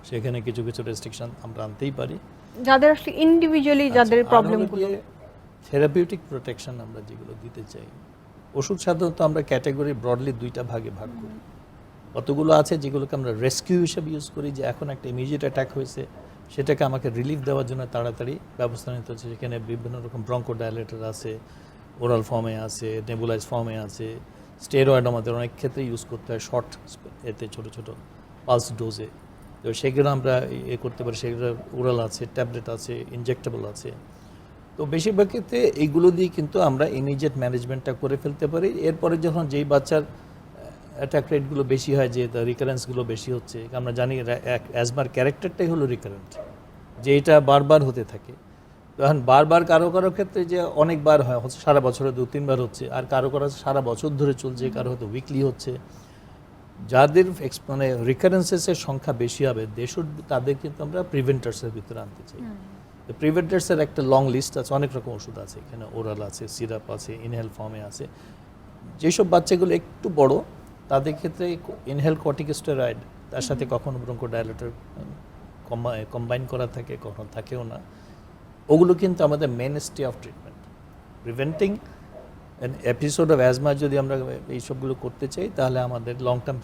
সেখানে কিছু কিছু রেস্ট্রিকশন আমরা আনতেই পারি, যাদের আসলে ইন্ডিভিজুয়ালি যাদের প্রবলেমগুলো। থেরাপিউটিক প্রোটেকশন আমরা যেগুলো দিতে চাই, ওষুধ সাধারণত আমরা ক্যাটাগরি ব্রডলি দুইটা ভাগে ভাগ করি। কতগুলো আছে যেগুলোকে আমরা রেস্কিউ হিসেবে ইউজ করি, যে এখন একটা ইমিডিয়েট অ্যাটাক হয়েছে, সেটাকে আমাকে রিলিফ দেওয়ার জন্য তাড়াতাড়ি ব্যবস্থা নিতে হচ্ছে। সেখানে বিভিন্ন রকম ব্রঙ্কোডাইলেটর আছে, ওরাল ফর্মে আছে, নেবুলাইজ ফর্মে আছে, স্টেরয়েড আমাদের অনেক ক্ষেত্রে ইউজ করতে হয় শর্ট এতে, ছোটো ছোটো পালস ডোজে। তো সেগুলো আমরা করতে পারি, সেগুলো ওরাল আছে, ট্যাবলেট আছে, ইনজেক্টেবল আছে। তো বেশিরভাগ ক্ষেত্রে এইগুলো দিয়ে কিন্তু আমরা ইমিডিয়েট ম্যানেজমেন্টটা করে ফেলতে পারি। এরপরে যখন যেই বাচ্চার অ্যাটাক রেটগুলো বেশি হয়, যে রিকারেন্সগুলো বেশি হচ্ছে, আমরা জানি অ্যাজমার ক্যারেক্টারটাই হলো রিকারেন্ট, যে এটা বারবার হতে থাকে। তখন বারবার কারো কারো ক্ষেত্রে যে অনেকবার হয়, হচ্ছে সারা বছরে 2-3 বার হচ্ছে, আর কারো কারো সারা বছর ধরে চলছে, কারো হয়তো উইকলি হচ্ছে। যাদের মানে রিকারেন্সেসের সংখ্যা বেশি হবে তাদের কিন্তু আমরা প্রিভেন্টার্সের ভিতরে আনতে চাই। প্রিভেন্টার্সের একটা লং লিস্ট আছে, অনেক রকম ওষুধ আছে এখানে, ওরাল আছে, সিরাপ আছে, ইনহেল ফর্মে আছে। যেসব বাচ্চাগুলো একটু বড় তাদের ক্ষেত্রে ইনহেল কর্টিকোস্টেরয়েড, তার সাথে কখনো ব্রঙ্কোডাইলেটর কম্বাইন করা থাকে, কখনো থাকেও না। ওগুলো কিন্তু আমাদের mainstay of treatment. Preventing an episode of asthma যদি আমরা এইসবগুলো করতে চাই, তাহলে আমাদের লং টার্ম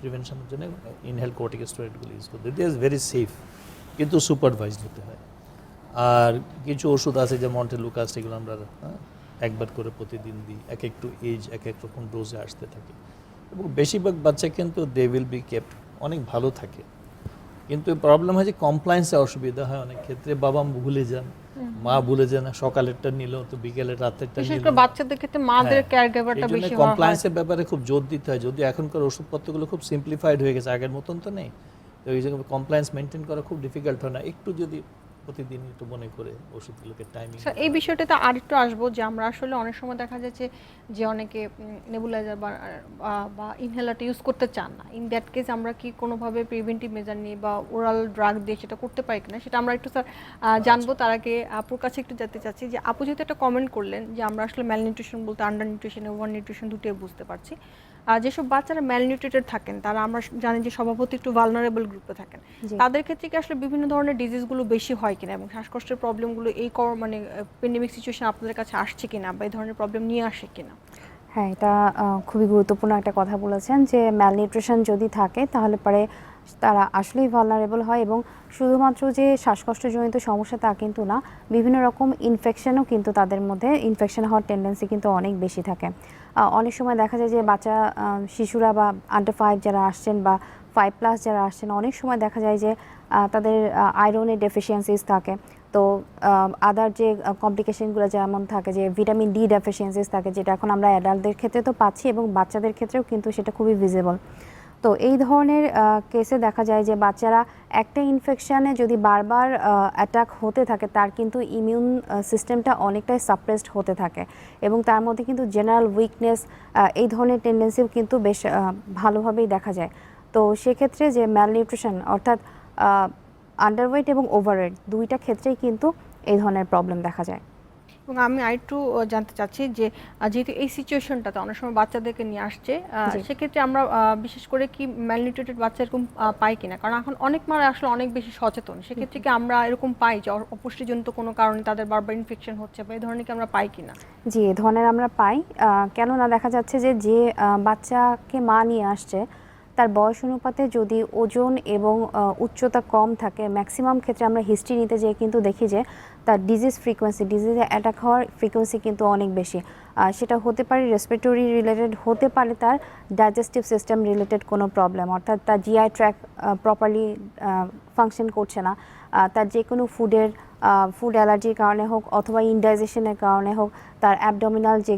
প্রিভেনশনের জন্য ইনহেল কর্টিকোস্টেরয়েডগুলো ইউজ করতে, দিস ইজ ভেরি সেফ, কিন্তু সুপারভাইজড হতে হয়। আর কিছু ওষুধ আছে যে মন্টেলুকাস্ট, এগুলো আমরা একবার করে প্রতিদিন দিই, একটু এজ এক রকম ডোজে আসতে থাকে। এবং বেশিরভাগ বাচ্চা কিন্তু দে উইল বি কেপ্ট, অনেক ভালো থাকে। কিন্তু প্রবলেম হয় যে কমপ্লায়েন্সে অসুবিধা হয় অনেক ক্ষেত্রে, বাবা ভুলে যান, মা ভুলে যান, সকালেরটা নিল তো বিকেলের রাতেরটা বিশেষ নিল। করে বাচ্চাদের ক্ষেত্রে মাদের কেয়ারগিভারটা বেশি হয়। কমপ্লায়েন্সের ব্যাপারে খুব জোর দিতে হয়, যদি এখনকার ওষুধপত্রগুলো খুব সিম্পলিফাইড হয়ে গেছে, আগের মতন তো নেই, তো এই জন্য কমপ্লায়েন্স মেনটেন করা খুব ডিফিকাল্ট হয় না, একটু যদি প্রতিদিন একটু মনে করে ওষুধগুলোকে টাইমিং। এই বিষয়টাতে আরেকটু আসবো যে আমরা আসলে অনেক সময় দেখা যাচ্ছে যে অনেকে নেবুলাইজার বা ইনহেলারটা ইউজ করতে চান না। ইন দ্যাট কেস আমরা কি কোনোভাবে প্রিভেন্টিভ মেজার নিয়ে বা ওরাল ড্রাগ দিয়ে সেটা করতে পারি কিনা, সেটা আমরা একটু স্যার জানবো। তার আগে আপুর কাছে একটু জানতে চাচ্ছি যে আপু যেহেতু একটা কমেন্ট করলেন যে আমরা আসলে ম্যালনিউট্রিশন বলতে আন্ডার নিউট্রিশন, ওভার নিউট্রিশন দুটোই বুঝতে পারছি। যেসব বাচ্চারা ম্যালনিউট্রিটেড থাকেন তারা আমরা জানি যে স্বভাবতই একটু ভালনারেবল গ্রুপে থাকেন, তাদের ক্ষেত্রে কি আসলে বিভিন্ন ধরনের ডিজিজগুলো বেশি হয় কিনা এবং শ্বাসকষ্টের প্রবলেমগুলো এই মানে পেন্ডেমিক সিচুয়েশন আপনাদের কাছে আসছে কিনা বা এই ধরনের প্রবলেম নিয়ে আসে কিনা? হ্যাঁ, এটা খুবই গুরুত্বপূর্ণ একটা কথা বলেছেন যে ম্যালনিউট্রিশন যদি থাকে তাহলে পরে তারা আসলেই ভালনারেবল হয়। এবং শুধুমাত্র যে শ্বাসকষ্টজনিত সমস্যা তা কিন্তু না, বিভিন্ন রকম ইনফেকশনও কিন্তু তাদের মধ্যে ইনফেকশন হওয়ার টেন্ডেন্সি কিন্তু অনেক বেশি থাকে। অনেক সময় দেখা যায় যে বাচ্চা শিশুরা বা আন্ডার 5 যারা আসছেন বা 5+ যারা আসছেন, অনেক সময় দেখা যায় যে তাদের আয়রনের ডেফিসিয়েন্সিস থাকে। তো আদার যে কমপ্লিকেশনগুলো যেমন থাকে যে ভিটামিন ডি ডেফিসিয়েন্সিস থাকে, যেটা এখন আমরা অ্যাডাল্টদের ক্ষেত্রে তো পাচ্ছি এবং বাচ্চাদের ক্ষেত্রেও কিন্তু সেটা খুবই ভিজিবল। তো এই ধরনের কেসে দেখা যায় যে বাচ্চারা একটা ইনফেকশানে যদি বারবার অ্যাটাক হতে থাকে, তার কিন্তু ইমিউন সিস্টেমটা অনেকটাই সাপ্রেসড হতে থাকে এবং তার মধ্যে কিন্তু জেনারেল উইকনেস, এই ধরনের টেন্ডেন্সিও কিন্তু বেশ ভালোভাবেই দেখা যায়। তো সেক্ষেত্রে যে ম্যালনিউট্রিশন অর্থাৎ আন্ডারওয়েট এবং ওভারওয়েট দুইটা ক্ষেত্রেই কিন্তু এই ধরনের প্রবলেম দেখা যায়। এবং আমি আরেকটু জানতে চাচ্ছি যে যেহেতু এই সিচুয়েশনটাতে অনেক সময় বাচ্চাদেরকে নিয়ে আসছে, সেক্ষেত্রে আমরা বিশেষ করে কি ম্যালনিউট্রিটেড বাচ্চা এরকম পাই কিনা, কারণ এখন অনেক মারা আসলে অনেক বেশি সচেতন, সেক্ষেত্রে কি আমরা এরকম পাই যে অপুষ্টিজনিত কোনো কারণে তাদের বারবার ইনফেকশন হচ্ছে বা এই ধরনের কি আমরা পাই কিনা? জি, এ ধরনের আমরা পাই। কেননা দেখা যাচ্ছে যে বাচ্চাকে মা নিয়ে আসছে তার বয়স অনুপাতে যদি ওজন এবং উচ্চতা কম থাকে, ম্যাক্সিমাম ক্ষেত্রে আমরা হিস্ট্রি নিতে যেয়ে কিন্তু দেখি যে তার ডিজিজে অ্যাটাক হওয়ার ফ্রিকোয়েন্সি কিন্তু অনেক বেশি। সেটা হতে পারে রেসপিরেটরি রিলেটেড, হতে পারে তার ডাইজেস্টিভ সিস্টেম রিলেটেড কোনো প্রবলেম, অর্থাৎ তার জিআই ট্র্যাক প্রপারলি ফাংশন করছে না, তার যে কোনো ফুড অ্যালার্জির কারণে হোক অথবা ইনডাইজেশনের কারণে হোক, তার অ্যাবডোমিনাল যে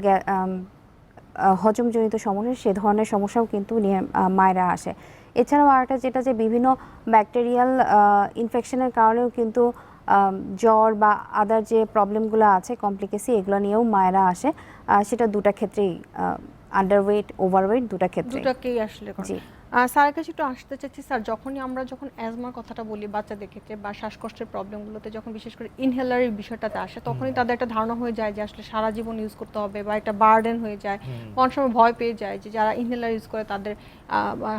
হজমজনিত সমস্যা, সে ধরনের সমস্যাও কিন্তু নিয়ে মায়েরা আসে। এছাড়াও আরেকটা যেটা যে বিভিন্ন ব্যাকটেরিয়াল ইনফেকশনের কারণেও কিন্তু জ্বর বা আদার যে প্রবলেমগুলো আছে কমপ্লিকেসি, এগুলো নিয়েও মায়েরা আসে। সেটা দুটা ক্ষেত্রেই, আন্ডারওয়েট ওভারওয়েট দুটাকেই আসলে। জি স্যারের কাছে একটু আসতে চাচ্ছি স্যার, যখন অ্যাজমার কথাটা বলি বাচ্চাদের ক্ষেত্রে বা শ্বাসকষ্টের প্রবলেমগুলোতে যখন বিশেষ করে ইনহেলারের বিষয়টাতে আসে, তখনই তাদের একটা ধারণা হয়ে যায় যে আসলে সারা জীবন ইউজ করতে হবে বা একটা বার্ডেন হয়ে যায়। অনেক সময় ভয় পেয়ে যায় যে যারা ইনহেলার ইউজ করে তাদের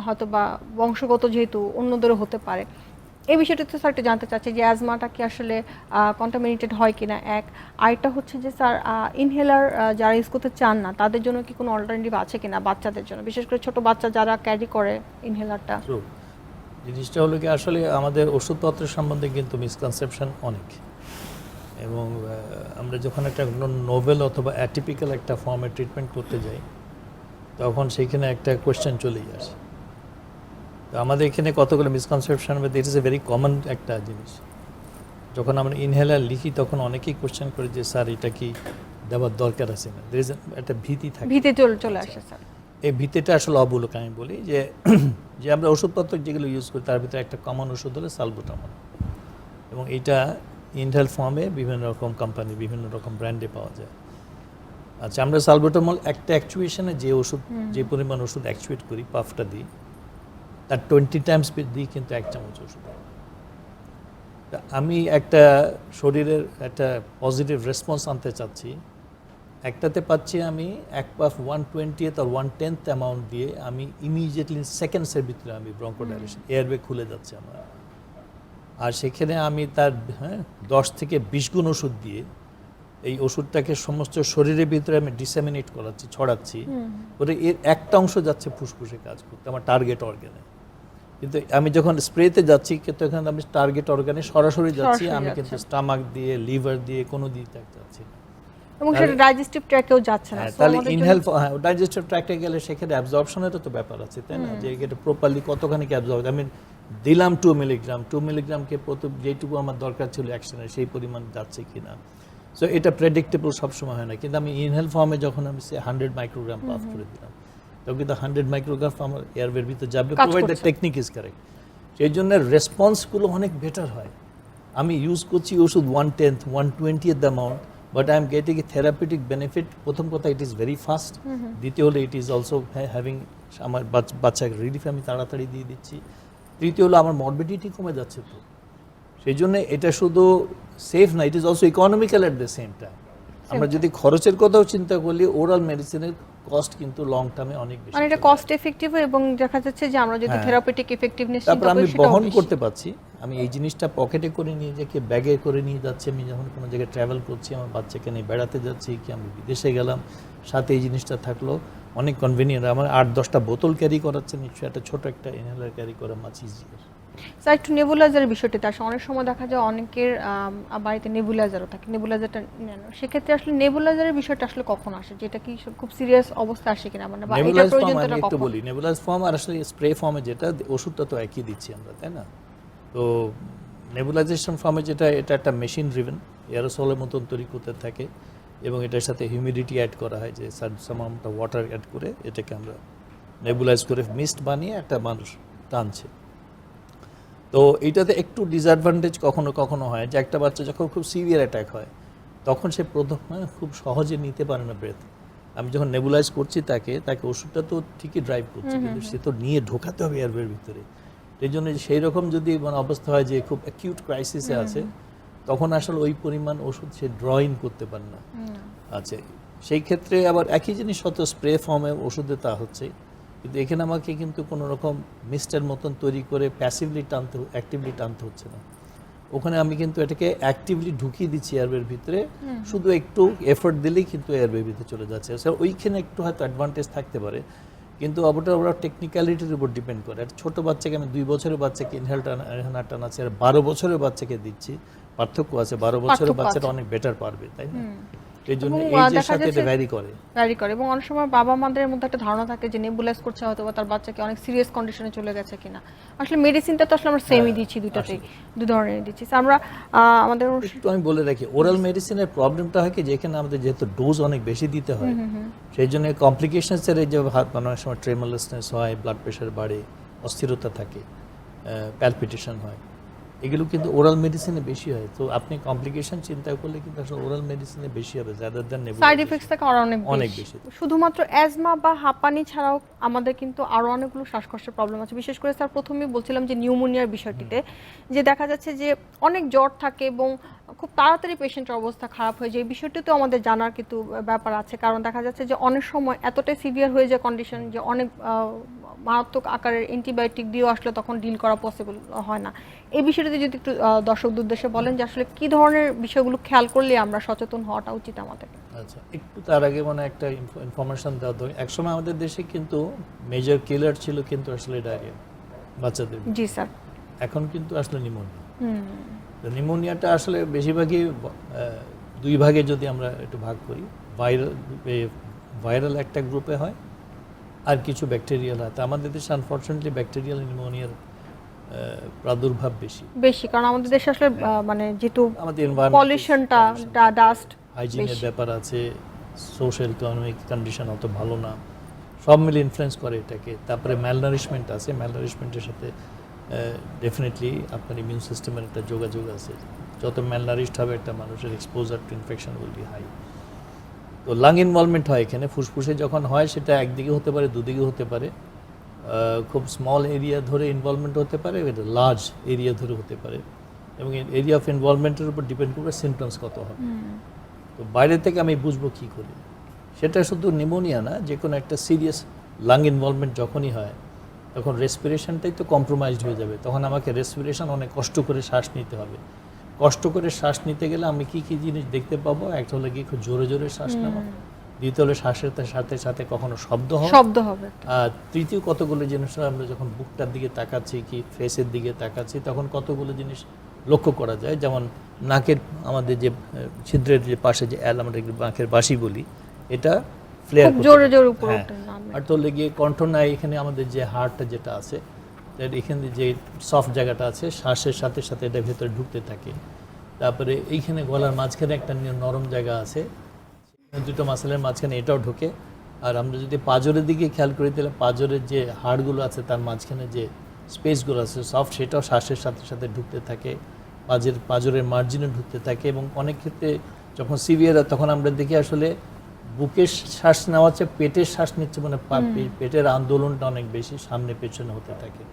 হয়তো বা বংশগত যেহেতু অন্যদেরও হতে পারে। এই বিষয়টাতে স্যার একটু জানতে চাচ্ছি যে অ্যাজমাটা কি আসলে কন্টামিনেটেড হয় কিনা, এক। আরেকটা হচ্ছে যে স্যার ইনহেলার যারা ইউজ করতে চান না তাদের জন্য কি কোনো অল্টারনেটিভ আছে কিনা বাচ্চাদের জন্য, বিশেষ করে ছোট বাচ্চা যারা ক্যারি করে ইনহেলারটা? জিনিসটা হলো কি, আসলে আমাদের ওষুধপত্রের সম্বন্ধে কিন্তু মিসকনসেপশন অনেক, এবং আমরা যখন একটা নোভেল অথবা অ্যাটিপিক্যাল একটা ফর্মে ট্রিটমেন্ট করতে যাই তখন সেইখানে একটা কোয়েশ্চেন চলেই আসে। তো আমাদের এখানে কতগুলো misconception, it is a very common একটা জিনিস। যখন আমরা ইনহেলার লিখি তখন অনেকেই কোয়েশ্চেন করে যে স্যার এটা কি দেওয়ার দরকার আছে না, দের ইজ একটা ভীতি থাকে, ভীতি চলে আসে স্যার। এই ভীতিটা আসলে অবলোক। আমি বলি যে আমরা ওষুধপত্র যেগুলো ইউজ করি তার ভিতরে একটা কমন ওষুধ হলো সালবুটামল, এবং এইটা ইনহেল ফর্মে বিভিন্ন রকম কোম্পানি বিভিন্ন রকম ব্র্যান্ডে পাওয়া যায়। আচ্ছা, আমরা সালবুটামল একটা অ্যাকচুয়েশনে যে পরিমাণ ওষুধ অ্যাকচুয়েট করি, পাফটা দিই, তার 20 টাইমস দিই কিন্তু 1 চামচ ওষুধ। আমি একটা শরীরের একটা পজিটিভ রেসপন্স আনতে চাচ্ছি, একটাতে পাচ্ছি আমি 1 পাফ 1/20 or 1/10 অ্যামাউন্ট দিয়ে আমি ইমিডিয়েটলি সেকেন্ডসের ভিতরে আমি ব্রঙ্কোডাইলেশন, এয়ারওয়ে খুলে যাচ্ছে আমার। আর সেখানে আমি তার 10 থেকে 20 গুণ ওষুধ দিয়ে এই ওষুধটাকে সমস্ত শরীরের ভিতরে আমি ডিসেমিনেট করাচ্ছি, ছড়াচ্ছি, ওরে এর একটা অংশ যাচ্ছে ফুসফুসে কাজ করতে আমার টার্গেট অর্গানে। কিন্তু আমি যখন স্প্রেতে যাচ্ছি কিন্তু এখানে আমি টার্গেট অর্গানে সরাসরি যাচ্ছি, আমি কিন্তু স্টামাক দিয়ে লিভার দিয়ে কোনো দিতে যাচ্ছি না, এবং সেটা ডাইজেস্টিভ ট্র্যাকেও যাচ্ছে না। তাহলে ইনহেল ডাইজেস্টিভ ট্র্যাক্টে গেলে সেখানে অ্যাবজর্পশনেরও তো ব্যাপার আছে, তাই না, যে এটা প্রপারলি কতখানি অ্যাবজর্ব। আমি দিলাম 2 মিলিগ্রাম, 2 মিলিগ্রামকে প্রথম যেটুকু আমার দরকার ছিল অ্যাকশনে সেই পরিমাণ যাচ্ছে কিনা। সো এটা প্রেডিক্টেবল সবসময় হয় না, কিন্তু আমি ইনহেল ফর্মে যখন আমি 100 মাইক্রোগ্রাম পাস করে দিলাম তখন কিন্তু 100 মাইক্রোগ্রাম আমার এয়ারওয়ের ভিতরে যাবে, provide the technique is correct. সেই জন্য রেসপন্সগুলো অনেক বেটার হয়। আমি ইউজ করছি ওষুধ 1/10 1/20 the amount, but I am getting a therapeutic benefit. প্রথম কথা, ইট ইজ ভেরি ফাস্ট। দ্বিতীয় হলো ইট ইজ অলসো হ্যাভিং, আমার বাচ্চাকে রিলিফ আমি তাড়াতাড়ি দিয়ে দিচ্ছি। তৃতীয় হলো আমার মরবিডিটি কমে যাচ্ছে। তো সেই জন্য এটা শুধু সেফ না, it is also economical at the same time. আমরা যদি খরচের কথাও চিন্তা করলে ওরাল মেডিসিনের কস্ট কিন্তু লং টার্মে অনেক বেশি, মানে এটা কস্ট এফেক্টিভ এবং দেখা যাচ্ছে যে আমরা যদি থেরাপিউটিক এফেক্টিভনেস তারপর আমি বহন করতে পারছি। আমি এই জিনিসটা পকেটে করে নিয়ে যাকে ব্যাগে করে নিয়ে যাচ্ছি, আমি যখন কোনো জায়গায় ট্রাভেল করছি, আমার বাচ্চাকে নিয়ে বেড়াতে যাচ্ছি, কি আমি বিদেশে গেলাম, সাথে এই জিনিসটা থাকলো, অনেক কনভিনিয়েন্ট। আমার 8-10টা বোতল ক্যারি করাচ্ছে, নিশ্চয়ই একটা ছোট একটা ইনহেলার ক্যারি করা মাছ ইজিয়ার। স্যার একটু নেবুলাইজারের বিষয়টিতে আসলে অনেক সময় দেখা যায় অনেকের বাড়িতে নেবুলাইজারও থাকে, নেবুলাইজারটা নেন, সেক্ষেত্রে আসলে নেবুলাইজারের বিষয়টা আসলে কখন আসে, যেটা কি খুব সিরিয়াস অবস্থা আসে কিনা, মানে বা এটা প্রয়োজনটা আমি একটু কখন? বলি, নেবুলাইজ ফর্ম আর আসলে স্প্রে ফর্মে যেটা ওষুধটা তো একই দিচ্ছি আমরা, তাই না। তো নেবুলাইজেশন ফর্মে যেটা, এটা একটা মেশিন ড্রিভেন, এয়ারোসলের মতন তৈরি করতে থাকে এবং এটার সাথে হিউমিডিটি অ্যাড করা হয়, যে some amount of water add করে এটাকে আমরা নেবুলাইজ করে মিস্ট বানিয়ে একটা মানুষ টানছে। তো এইটাতে একটু ডিসঅ্যাডভান্টেজ কখনো কখনো হয়, যে একটা বাচ্চা যখন খুব সিভিয়ার অ্যাটাক হয় তখন সে প্রথম খুব সহজে নিতে পারে না ব্রেথ। আমি যখন নেবুলাইজ করছি তাকে ওষুধটা তো ঠিকই ড্রাইভ করছে, কিন্তু সে তো নিয়ে ঢোকাতে হবে এয়ারওয়ের ভিতরে। এই জন্য সেই রকম যদি মানে অবস্থা হয় যে খুব অ্যাকিউট ক্রাইসিসে আছে, তখন আসলে ওই পরিমাণ ওষুধ সে ড্র ইন করতে পারে না। আচ্ছা, সেই ক্ষেত্রে আবার একই জিনিস হয়তো স্প্রে ফর্মে ওষুধে তা হচ্ছে, কিন্তু এখানে আমাকে কিন্তু কোনো রকম মিস্টের মতন তৈরি করে প্যাসিভলি টানতে, অ্যাক্টিভলি টানতে হচ্ছে না। ওখানে আমি কিন্তু এটাকে অ্যাক্টিভলি ঢুকিয়ে দিচ্ছি এয়ারওয়ের ভিতরে, শুধু একটু এফোর্ট দিলেই কিন্তু এয়ারওয়ের ভিতরে চলে যাচ্ছে। ওইখানে একটু হয়তো অ্যাডভান্টেজ থাকতে পারে, কিন্তু ওরা টেকনিক্যালিটির উপর ডিপেন্ড করে। একটা ছোটো বাচ্চাকে আমি 2 বছরের বাচ্চাকে ইনহেল টানাচ্ছি আর 12 বছরের বাচ্চাকে দিচ্ছি, পার্থক্য আছে। 12 বছরের বাচ্চাটা অনেক বেটার পারবে, তাই না। এই জন্য এই যে সাথে এটা ভ্যারি করে এবং অনেক সময় বাবা মাদের মধ্যে একটা ধারণা থাকে যে নেবুলাইজ করছে হয়তো বা তার বাচ্চাকে অনেক সিরিয়াস কন্ডিশনে চলে গেছে কিনা। আসলে মেডিসিনটা তো আসলে আমরা সেমই দিচ্ছি, দুটাতেই 2 ধরনের দিচ্ছি। আমরা আমাদের একটু আমি বলে রাখি, ওরাল মেডিসিনের প্রবলেমটা হয় কি, যেখানে আমাদের যেহেতু ডোজ অনেক বেশি দিতে হয়, সেই জন্য কমপ্লিকেশনসের এই যে অনেক সময় ট্রেমোলাসনেস হয়, ব্লাড প্রেশার বাড়ে, অস্থিরতা থাকে, প্যালপিটেশন হয়, এগুলো কিন্তু ওরাল মেডিসিনে বেশি হয়। তো আপনি কমপ্লিকেশন চিন্তা করলে কিন্তু আসলে ওরাল মেডিসিনে বেশি হবে rather than nebulisation. Side effects থাকে অনেক বেশি। শুধুমাত্র অ্যাজমা বা হাঁপানি ছাড়াও আমাদের কিন্তু আরো অনেকগুলো শ্বাসকষ্টের প্রবলেম আছে। বিশেষ করে স্যার প্রথমেই বলছিলাম যে নিউমোনিয়ার বিষয়টিতে, যে দেখা যাচ্ছে যে অনেক জ্বর থাকে এবং খুব তাড়াতাড়ি পেশেন্টের অবস্থা খারাপ হয়ে যায়। এই বিষয়টিতে আমাদের জানার কিন্তু ব্যাপার আছে, কারণ দেখা যাচ্ছে যে অনেক সময় এতটাই সিভিয়ার হয়ে যায় কন্ডিশন যে অনেক মারাত্মক আকারের অ্যান্টিবায়োটিক দিয়েও আসলে তখন ডিল করা পসিবল হয় না। এই বিষয়টিতে যদি একটু দর্শকদের উদ্দেশ্যে বলেন যে আসলে কি ধরনের বিষয়গুলো খেয়াল করলে আমরা সচেতন হওয়াটা উচিত আমাদের। আচ্ছা, একটু তার আগে মানে একটা ইনফরমেশন দেওয়া দরকার। একসময় আমাদের দেশে কিন্তু মেজর কিলার ছিল কিন্তু আসলে ডায়রিয়া বাচ্চাদের। জি স্যার। এখন কিন্তু আসলে নিউমোনিয়া। তো নিউমোনিয়াটা আসলে বেশিরভাগই 2 ভাগে যদি আমরা একটু ভাগ করি, ভাইরাল একটা গ্রুপে হয় আর কিছু ব্যাকটেরিয়াল হয়। তো আমাদের দেশে আনফরচুনেটলি ব্যাকটেরিয়াল নিউমোনিয়ার প্রাদুর্ভাব বেশি, কারণ আমাদের দেশে আসলে মানে যেহেতু আমাদের পলিউশনটা, ডাস্ট, হাইজিনের ব্যাপার আছে, সোশ্যাল ইকোনমিক কন্ডিশন অত ভালো না, সব মিলে ইনফ্লুয়েন্স করে এটাকে। তারপরে ম্যালনারিশমেন্ট আছে, ম্যালনারিশমেন্টের সাথে ডেফিনেটলি আপনার ইমিউন সিস্টেমের একটা যোগাযোগ আছে। যত ম্যালনারিশড হবে একটা মানুষের exposure to infection will be high. তো লাং ইনভলভমেন্ট হয় এখানে, ফুসফুসে যখন হয় সেটা একদিকে হতে পারে, দুদিকে হতে পারে, খুব স্মল এরিয়া ধরে ইনভলভমেন্ট হতে পারে, লার্জ এরিয়া ধরে হতে পারে, এবং এরিয়া অফ ইনভলভমেন্টের উপর ডিপেন্ড করবে সিমটমস কত হবে। তো বাইরে থেকে আমি বুঝবো কী করি, সেটা শুধু নিউমোনিয়া না, যে কোনো একটা সিরিয়াস লাং ইনভলভমেন্ট যখনই হয় তখন রেসপিরেশনটাই তো কম্প্রোমাইজড হয়ে যাবে, তখন আমাকে রেসপিরেশন অনেক কষ্ট করে শ্বাস নিতে হবে। কষ্ট করে শ্বাস নিতে গেলে আমি কি কি জিনিস দেখতে পাবো, একটা হলো কি খুব জোরে জোরে শ্বাস নেওয়া, দ্বিতীয় হলো শ্বাসের সাথে সাথে কখনো শব্দ হবে, আর তৃতীয় কতগুলো জিনিস আমরা যখন বুকটার দিকে তাকাচ্ছি কি ফেসের দিকে তাকাচ্ছি তখন কতগুলো জিনিস লক্ষ্য করা যায়। যেমন নাকের আমাদের যে ছিদ্রের যে পাশে যে আমাদের নাকের বাঁশি বলি, এটা ফ্লেয়ার জোরে জোরে উপরে হ্যাঁ। আর তো লেগে কণ্ঠনালী এখানে আমাদের যে হাড়টা যেটা আছে, এখানে যে সফট জায়গাটা আছে শ্বাসের সাথে সাথে এটা ভেতরে ঢুকতে থাকে। তারপরে এইখানে গলার মাঝখানে একটা নরম জায়গা আছে, দুটো মাসেলের মাঝখানে এটাও ঢোকে। আর আমরা যদি পাঁজরের দিকে খেয়াল করি তাহলে পাঁজরের যে হাড়গুলো আছে তার মাঝখানে যে স্পেসগুলো আছে সফট, সেটাও শ্বাসের সাথে সাথে ঢুকতে থাকে, পাঁজরের মার্জিনে ঢুকতে থাকে। এবং অনেক ক্ষেত্রে যখন সিভিয়ার তখন আমরা দেখি আসলে বুকের শ্বাস নেওয়া হচ্ছে পেটের শ্বাস নিচ্ছে, মানে পেটের আন্দোলনটা অনেক বেশি সামনে পেছনে হতে থাকে।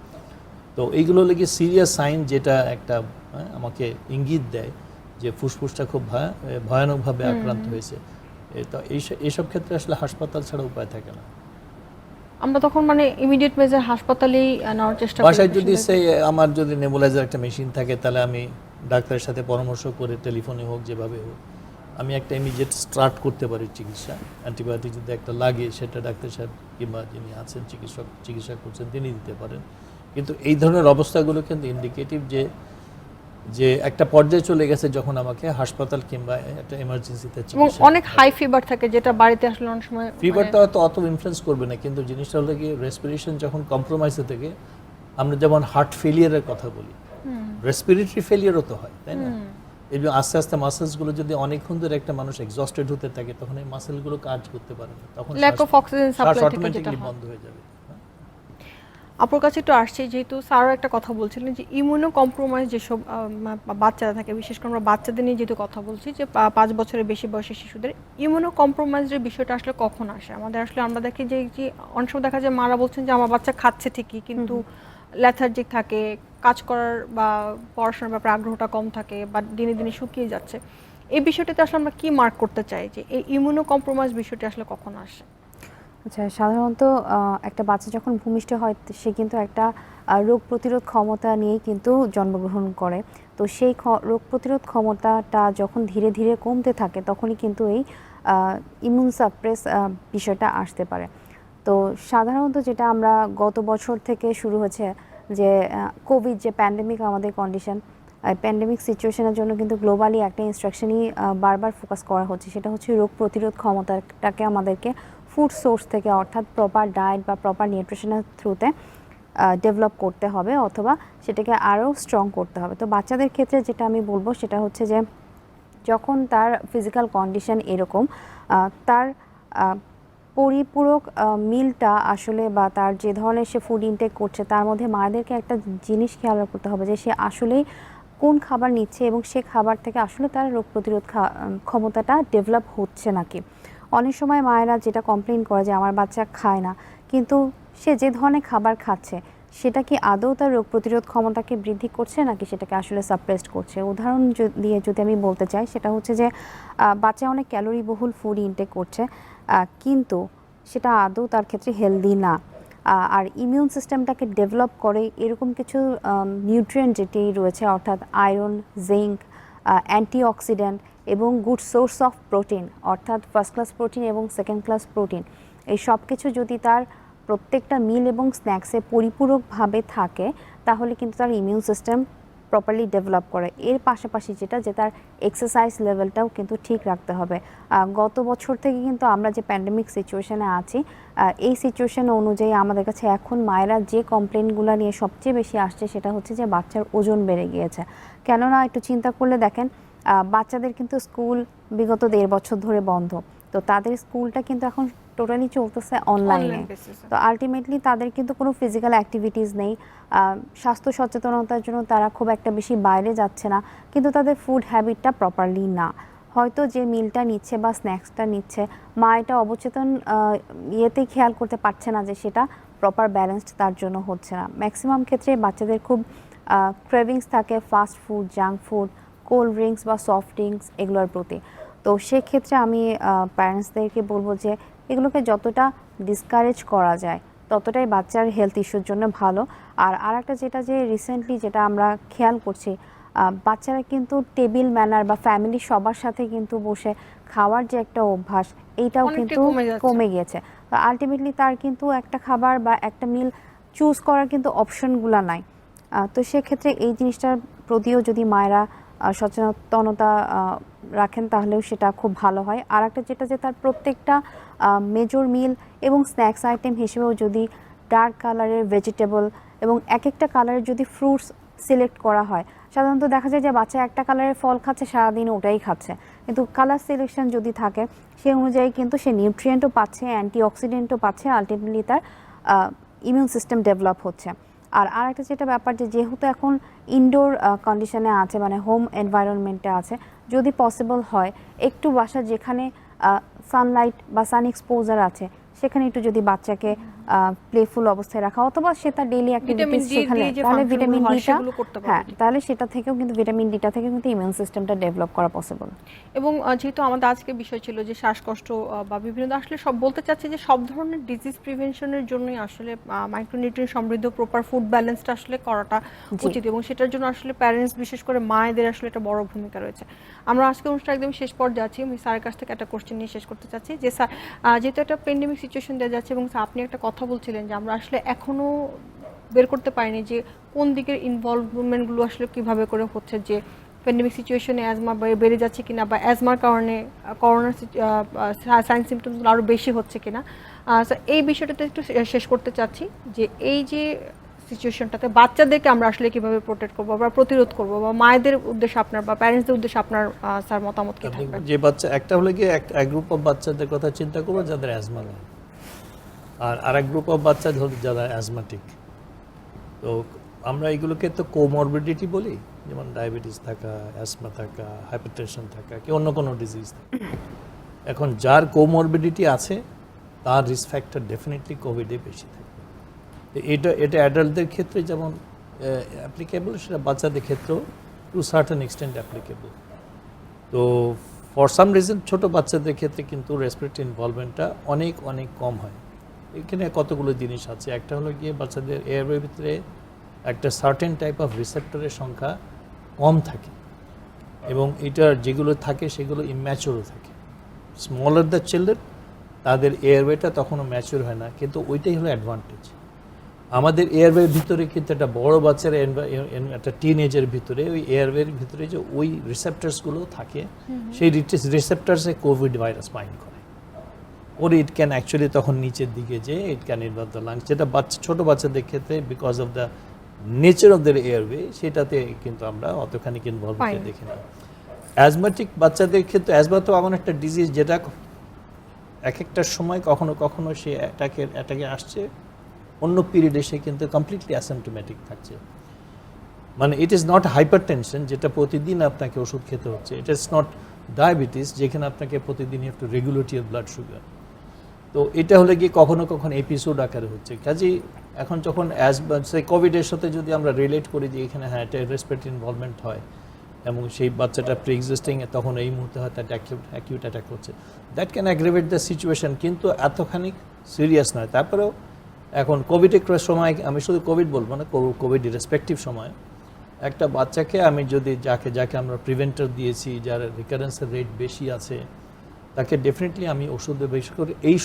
তো এইগুলো লেগে সিরিয়াস সাইন, যেটা একটা আমাকে ইঙ্গিত দেয় যে ফুসফুসটা খুব ভয়ানকভাবে আক্রান্ত হয়েছে। তো এইসব ক্ষেত্রে আসলে হাসপাতাল ছাড়া উপায় থাকে না। আমরা তখন মানে ইমিডিয়েট মেজার হাসপাতালেই নেওয়ার চেষ্টা করি। বাসায় যদি আমার যদি নেবুলাইজার একটা মেশিন থাকে তাহলে আমি ডাক্তারের সাথে পরামর্শ করে টেলিফোনে হোক যেভাবে হোক আমি একটা ইমিডিয়েট স্টার্ট করতে পারি চিকিৎসা। অ্যান্টিবায়োটিক যদি একটা লাগে সেটা ডাক্তার সাহেব কিংবা যিনি আছেন চিকিৎসা করছেন তিনি দিতে পারেন। কিন্তু এই ধরনের অবস্থাগুলো কিন্তু ইন্ডিকেটিভ যে একটা পর্যায়ে চলে গেছে যখন আমাকে হাসপাতাল কিংবা একটা এমার্জেন্সিতে চিকিৎসা। অনেক হাই ফিভার থাকে যেটা বাড়িতে আসলে অনেক সময় ফিভারটা তো অত ইনফ্লুয়েন্স করবে না, কিন্তু জিনিসটা হলো কি রেসপিরেশন যখন কম্প্রোমাইজ হয়ে থাকে, আমরা যেমন হার্ট ফেলিয়ারের কথা বলি, রেসপিরেটরি ফেলিয়ারও তো হয়, তাই না? এই যে আস্তে আস্তে মাসেলসগুলো যদি অনেকক্ষণ ধরে একটা মানুষ এক্সস্টেড হতে থাকে তখন এই মাসেলগুলো কাজ করতে পারে না, তখন ল্যাক অফ অক্সিজেন সাপ্লাই থেকে যেটা বন্ধ হয়ে যাবে। আপুর কাছে একটু আসছে, যেহেতু স্যারও একটা কথা বলছিলেন যে ইমিউনো কম্প্রোমাইজ যেসব বাচ্চারা থাকে, বিশেষ করে আমরা বাচ্চাদের নিয়ে যেহেতু কথা বলছি, যে 5 বছরের বেশি বয়সী শিশুদের ইমিউনো কম্প্রোমাইজের বিষয়টা আসলে কখন আসে আমাদের? আসলে আমরা দেখি যে অনেক সময় দেখা যায় মারা বলছেন যে আমার বাচ্চা খাচ্ছে ঠিকই কিন্তু লেথার্জিক থাকে, কাজ করার বা পড়াশোনার ব্যাপারে আগ্রহটা কম থাকে বা দিনে দিনে শুকিয়ে যাচ্ছে। এই বিষয়টাতে আসলে আমরা কি মার্ক করতে চাই যে এই ইমিউনো কম্প্রোমাইজ বিষয়টি আসলে কখন আসে? আচ্ছা, সাধারণত একটা বাচ্চা যখন ভূমিষ্ঠ হয় সে কিন্তু একটা রোগ প্রতিরোধ ক্ষমতা নিয়েই কিন্তু জন্মগ্রহণ করে। তো সেই রোগ প্রতিরোধ ক্ষমতাটা যখন ধীরে ধীরে কমতে থাকে তখনই কিন্তু এই ইমিউন সাপ্রেস বিষয়টা আসতে পারে। তো সাধারণত যেটা আমরা গত বছর থেকে শুরু হয়েছে যে কোভিড যে প্যান্ডেমিক আমাদের কন্ডিশন, প্যান্ডেমিক সিচুয়েশনের জন্য কিন্তু গ্লোবালি একটা ইনস্ট্রাকশনই বারবার ফোকাস করা হচ্ছে, সেটা হচ্ছে রোগ প্রতিরোধ ক্ষমতাটাকে আমাদেরকে ফুড সোর্স থেকে অর্থাৎ প্রপার ডায়েট বা প্রপার নিউট্রিশনের থ্রুতে ডেভেলপ করতে হবে অথবা সেটাকে আরও স্ট্রং করতে হবে। তো বাচ্চাদের ক্ষেত্রে যেটা আমি বলবো সেটা হচ্ছে যে যখন তার ফিজিক্যাল কন্ডিশন এরকম, তার পরিপূরক মিলটা আসলে বা তার যে ধরনের সে ফুড ইনটেক করছে তার মধ্যে মায়েদেরকে একটা জিনিস খেয়াল করতে হবে যে সে আসলেই কোন খাবার নিচ্ছে এবং সে খাবার থেকে আসলে তার রোগ প্রতিরোধ ক্ষমতাটা ডেভেলপ হচ্ছে নাকি। অনেক সময় মায়েরা যেটা কমপ্লেন করে যে আমার বাচ্চা খায় না, কিন্তু সে যে ধরনের খাবার খাচ্ছে সেটা কি আদৌ তার রোগ প্রতিরোধ ক্ষমতাকে বৃদ্ধি করছে নাকি সেটাকে আসলে সাপ্রেসড করছে। উদাহরণ দিয়ে যদি আমি বলতে চাই সেটা হচ্ছে যে বাচ্চা অনেক ক্যালোরি বহুল ফুড ইনটেক করছে কিন্তু সেটা আদৌ তার ক্ষেত্রে হেলদি না। আর ইমিউন সিস্টেমটাকে ডেভেলপ করে এরকম কিছু নিউট্রিয়েন্ট যেটি রয়েছে অর্থাৎ আয়রন, জিঙ্ক, অ্যান্টিঅক্সিডেন্ট এবং গুড সোর্স অফ প্রোটিন অর্থাৎ ফার্স্ট ক্লাস প্রোটিন এবং সেকেন্ড ক্লাস প্রোটিন, এই সব কিছু যদি তার প্রত্যেকটা মিল এবং স্ন্যাক্সে পরিপূরকভাবে থাকে তাহলে কিন্তু তার ইমিউন সিস্টেম প্রপারলি ডেভেলপ করে। এর পাশাপাশি যেটা যে তার এক্সারসাইজ লেভেলটাও কিন্তু ঠিক রাখতে হবে। গত বছর থেকে কিন্তু আমরা যে প্যান্ডেমিক সিচুয়েশনে আছি এই সিচুয়েশন অনুযায়ী আমাদের কাছে এখন মায়েরা যে কমপ্লেনগুলো নিয়ে সবচেয়ে বেশি আসছে সেটা হচ্ছে যে বাচ্চার ওজন বেড়ে গিয়েছে। কেননা একটু চিন্তা করলে দেখেন বাচ্চাদের কিন্তু স্কুল বিগত 1.5 বছর ধরে বন্ধ, তো তাদের স্কুলটা কিন্তু এখন টোটালি চলতেছে অনলাইনে। তো আলটিমেটলি তাদের কিন্তু কোনো ফিজিক্যাল অ্যাক্টিভিটিস নেই, স্বাস্থ্য সচেতনতার জন্য তারা খুব একটা বেশি বাইরে যাচ্ছে না, কিন্তু তাদের ফুড হ্যাবিটটা প্রপারলি না। হয়তো যে মিলটা নিচ্ছে বা স্ন্যাক্সটা নিচ্ছে মা এটা অবচেতন ইয়েতে খেয়াল করতে পারছে না যে সেটা প্রপার ব্যালেন্সড তার জন্য হচ্ছে না। ম্যাক্সিমাম ক্ষেত্রে বাচ্চাদের খুব ক্রেভিংস থাকে fast food, junk food, cold drinks বা সফট ড্রিঙ্কস এগুলোর প্রতি। তো সেক্ষেত্রে আমি প্যারেন্টসদেরকে বলবো যে এগুলোকে যতটা ডিসকারেজ করা যায় ততটাই বাচ্চার হেলথ ইস্যুর জন্য ভালো। আর আরেকটা যেটা যে রিসেন্টলি যেটা আমরা খেয়াল করছি, বাচ্চারা কিন্তু টেবিল ম্যানার বা ফ্যামিলি সবার সাথে কিন্তু বসে খাওয়ার যে একটা অভ্যাস, এইটাও অনেকটাই কিন্তু কমে যাচ্ছে। কমে গিয়েছে। তো আলটিমেটলি তার কিন্তু একটা খাবার বা একটা মিল চুজ করার কিন্তু অপশনগুলো নাই। তো সেক্ষেত্রে এই জিনিসটার প্রতিও যদি মায়েরা সচেতনতা রাখেন তাহলেও সেটা খুব ভালো হয়। আর একটা যেটা যে তার প্রত্যেকটা মেজর মিল এবং স্ন্যাক্স আইটেম হিসেবেও যদি ডার্ক কালারের ভেজিটেবল এবং এক একটা কালারের যদি ফ্রুটস সিলেক্ট করা হয়, সাধারণত দেখা যায় যে বাচ্চা একটা কালারের ফল খাচ্ছে সারাদিন ওটাই খাচ্ছে, কিন্তু কালার সিলেকশন যদি থাকে সেই অনুযায়ী কিন্তু সে নিউট্রিয়েন্টও পাচ্ছে, অ্যান্টিঅক্সিডেন্টও পাচ্ছে, আলটিমেটলি তার ইমিউন সিস্টেম ডেভেলপ হচ্ছে। আর আরেকটা যেটা ব্যাপার যে যেহেতু এখন ইনডোর কন্ডিশনে আছে, মানে হোম এনভায়রনমেন্টে আছে, যদি পসিবল হয় একটু বাসা যেখানে সানলাইট বা সান এক্সপোজার আছে সেখানে একটু যদি বাচ্চাকে প্লেফুল অবস্থায় রাখা, অথবা সে তার ডেইলি অ্যাক্টিভিটিস সেখানে, তাহলে ভিটামিন ডিটা, হ্যাঁ তাহলে সেটা থেকেও কিন্তু ভিটামিন ডিটা থেকে কিন্তু ইমিউন সিস্টেমটা ডেভেলপ করা পসিবল। এবং যেহেতু আমাদের আজকে বিষয় ছিল যে শ্বাসকষ্ট বা বিভিন্ন আসলে সব বলতে চাচ্ছি যে সব ধরনের ডিজিজ প্রিভেনশনের জন্যই আসলে মাইক্রোনিউট্রিয়েন্ট সমৃদ্ধ প্রপার ফুড ব্যালেন্সটা আসলে করাটা উচিত, এবং সেটার জন্য আসলে প্যারেন্টস বিশেষ করে মায়েদের আসলে একটা বড় ভূমিকা রয়েছে। আমরা আজকে অনুষ্ঠান একদম শেষ পর্যায়ে আছি। আমি স্যারের কাছ থেকে একটা কোশ্চেন নিয়ে শেষ করতে চাচ্ছি যে স্যার, যেহেতু একটা প্যান্ডেমিক সিচুয়েশন দেওয়া যাচ্ছে এবং আপনি একটা কথা বলছিলেন যে আমরা আসলে এখনো বের করতে পারিনি যে কোন দিকের ইনভলভমেন্টগুলো আসলে কিভাবে করে হচ্ছে, যে প্যান্ডেমিক সিচুয়েশনে অ্যাজমা বেড়ে যাচ্ছে কিনা, বা অ্যাজমার কারণে করোনার সাইন সিমটমসগুলো আরও বেশি হচ্ছে কিনা। এই বিষয়টাতে একটু শেষ করতে চাচ্ছি যে এই যে সিচুয়েশনটাতে বাচ্চাদেরকে আমরা আসলে কিভাবে প্রোটেক্ট করবো বা প্রতিরোধ করবো, বা মায়েদের উদ্দেশ্যে আপনার বা প্যারেন্টসদের উদ্দেশ্যে আপনার স্যার মতামত কি থাকবে? যে বাচ্চা, একটা হলে কি এক গ্রুপ অফ বাচ্চাদের কথা চিন্তা করবো যাদের অ্যাজমা নেই, আর আরেক গ্রুপ অফ বাচ্চা যারা অ্যাজমাটিক। তো আমরা এগুলোকে তো কোমরবিডিটি বলি, যেমন ডায়াবেটিস থাকা, অ্যাজমা থাকা, হাইপারটেনশন থাকা, কি অন্য কোনো ডিজিজ থাকা। এখন যার কোমরবিডিটি আছে তার রিস্ক ফ্যাক্টর ডেফিনেটলি কোভিডে বেশি থাকে। তো এটা অ্যাডাল্টদের ক্ষেত্রে যেমন অ্যাপ্লিকেবল, সেটা বাচ্চাদের ক্ষেত্রেও টু সার্টেন এক্সটেন্ট অ্যাপ্লিকেবল। তো ফর সাম রিজন ছোটো বাচ্চাদের ক্ষেত্রে কিন্তু রেসপিরেটরি ইনভলভমেন্টটা অনেক অনেক কম হয়। এখানে কতগুলো জিনিস আছে। একটা হলো গিয়ে বাচ্চাদের এয়ারওয়ের ভিতরে একটা সার্টেন টাইপ অফ রিসেপ্টরের সংখ্যা কম থাকে, এবং এটার যেগুলো থাকে সেগুলো ইম্যাচিওরও থাকে। স্মলার দ্য চিলড্রেন, তাদের এয়ারওয়েটা তখনও ম্যাচিওর হয় না, কিন্তু ওইটাই হলো অ্যাডভান্টেজ। আমাদের এয়ারওয়ের ভিতরে কিন্তু একটা বড় বাচ্চার একটা টিনেজের ভিতরে ওই এয়ারওয়ের ভিতরে যে ওই রিসেপ্টার্সগুলো থাকে, সেই রিসেপ্টার্সে কোভিড ভাইরাস বাইন্ড করে, ওর ইট ক্যান অ্যাকচুয়ালি তখন নিচের দিকে যে it can involve the lungs, যেটা ছোটো বাচ্চাদের ক্ষেত্রে because of the nature of the airway সেটাতে কিন্তু আমরা অতখানি ইনভলভ হতে দেখি না। অ্যাজমাটিক বাচ্চাদের ক্ষেত্রে, অ্যাজমা তো এমন একটা ডিজিজ যেটা এক একটা সময় কখনো কখনো সে অ্যাটাকে আসছে, অন্য পিরিয়ডে সে কিন্তু কমপ্লিটলি অ্যাসিম্পটোম্যাটিক থাকছে। মানে ইট ইজ নট হাইপারটেনশন যেটা প্রতিদিন আপনাকে ওষুধ খেতে হচ্ছে, ইট ইজ নট ডায়াবেটিস যেখানে আপনাকে প্রতিদিন একটু রেগুলেট ইউর ব্লাড সুগার। তো এটা হলে গিয়ে কখনো কখনো এপিসোড আকারে হচ্ছে। কাজেই এখন যখন সেই কোভিডের সাথে যদি আমরা রিলেট করি যে এখানে হ্যাঁ একটা রেসপিরেটরি ইনভলভমেন্ট হয় এবং সেই বাচ্চাটা প্রি এক্সিস্টিং, তখন এই মুহূর্তে হয়তো একটা অ্যাকিউট অ্যাটাক হচ্ছে, দ্যাট ক্যান অ্যাগ্রেভেট দ্য সিচুয়েশন, কিন্তু এতখানি সিরিয়াস নয়। তারপরেও এখন কোভিডের সময়, আমি শুধু কোভিড বলবো না, কোভিড রেসপেক্টিভ সময় একটা বাচ্চাকে আমি যদি যাকে আমরা প্রিভেন্টার দিয়েছি, যার রিকারেন্সের রেট বেশি আছে, তাকে ডেফিনেটলি আমি ওষুধে বেশি করে এই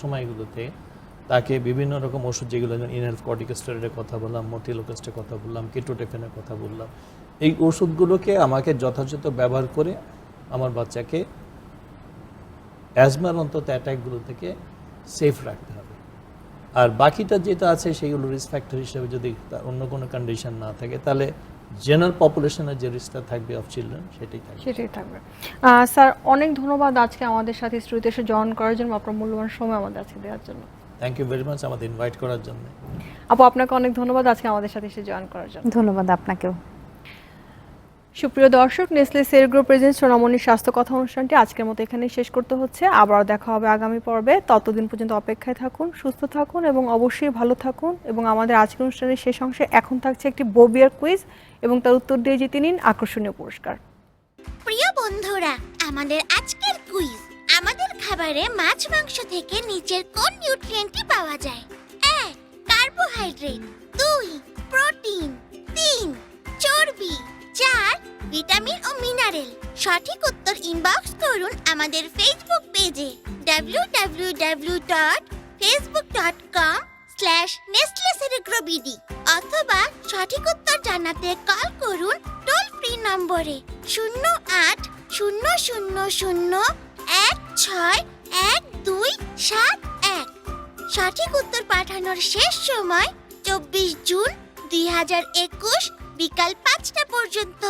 সময়গুলোতে তাকে বিভিন্ন রকম ওষুধ, যেগুলো যেমন ইনহেল কর্টিকোস্টেরয়েডের কথা বললাম, মোটিলোকাস্টের কথা বললাম, কেটোটেফেনের কথা বললাম, এই ওষুধগুলোকে আমাকে যথাযথ ব্যবহার করে আমার বাচ্চাকে অ্যাজমার অন্তত অ্যাটাকগুলো থেকে সেফ রাখতে হবে। আর বাকিটা যেটা আছে সেগুলো রিস্ক ফ্যাক্টর হিসেবে যদি অন্য কোনো কন্ডিশন না থাকে, তাহলে জেনারেল পপুলেশনের যে রিস্কটা থাকবে অফ চিলড্রেন সেটাই থাকবে। স্যার অনেক ধন্যবাদ আজকে আমাদের সাথে স্টুডিওতে এসে জয়েন করার জন্য, আপনার মূল্যবান সময় আমাদের আজকে দেওয়ার জন্য। থ্যাংক ইউ ভেরি মাচ আমাদের ইনভাইট করার জন্য। আপু আপনাকে অনেক ধন্যবাদ আজকে আমাদের সাথে এসে জয়েন করার জন্য। ধন্যবাদ আপনাকেও। সুপ্রিয় দর্শক, নেসলে সেরেগ্রো প্রেজেন্স সোনামণির স্বাস্থ্য কথা অনুষ্ঠানটি আজকের মতো এখানেই শেষ করতে হচ্ছে। আবারও দেখা হবে আগামী পর্বে। ততদিন পর্যন্ত অপেক্ষায় থাকুন, সুস্থ থাকুন এবং অবশ্যই ভালো থাকুন। এবং আমাদের আজকের অনুষ্ঠানের শেষ অংশে এখন থাকছে একটি বোবিয়ার কুইজ, এবং তার উত্তর দিয়ে জিতে নিন আকর্ষণীয় পুরস্কার। প্রিয় বন্ধুরা, আমাদের আজকের কুইজ, আমাদের খাবারে মাছ মাংস থেকে নিচের কোন নিউট্রিয়েন্টটি পাওয়া যায়? 1. কার্বোহাইড্রেট, 2 প্রোটিন, 3 চর্বি, 4 ভিটামিন ও মিনারেল। সঠিক উত্তর ইনবক্স করুন আমাদের ফেসবুক পেজে www.facebook.com/NestleCeregroBD অথবা সঠিক উত্তর জানাতে কল করুন টোল ফ্রি নম্বরে 080001612171। সঠিক উত্তর পাঠানোর শেষ সময় 24 জুন 2021 বিকাল 5টা পর্যন্ত।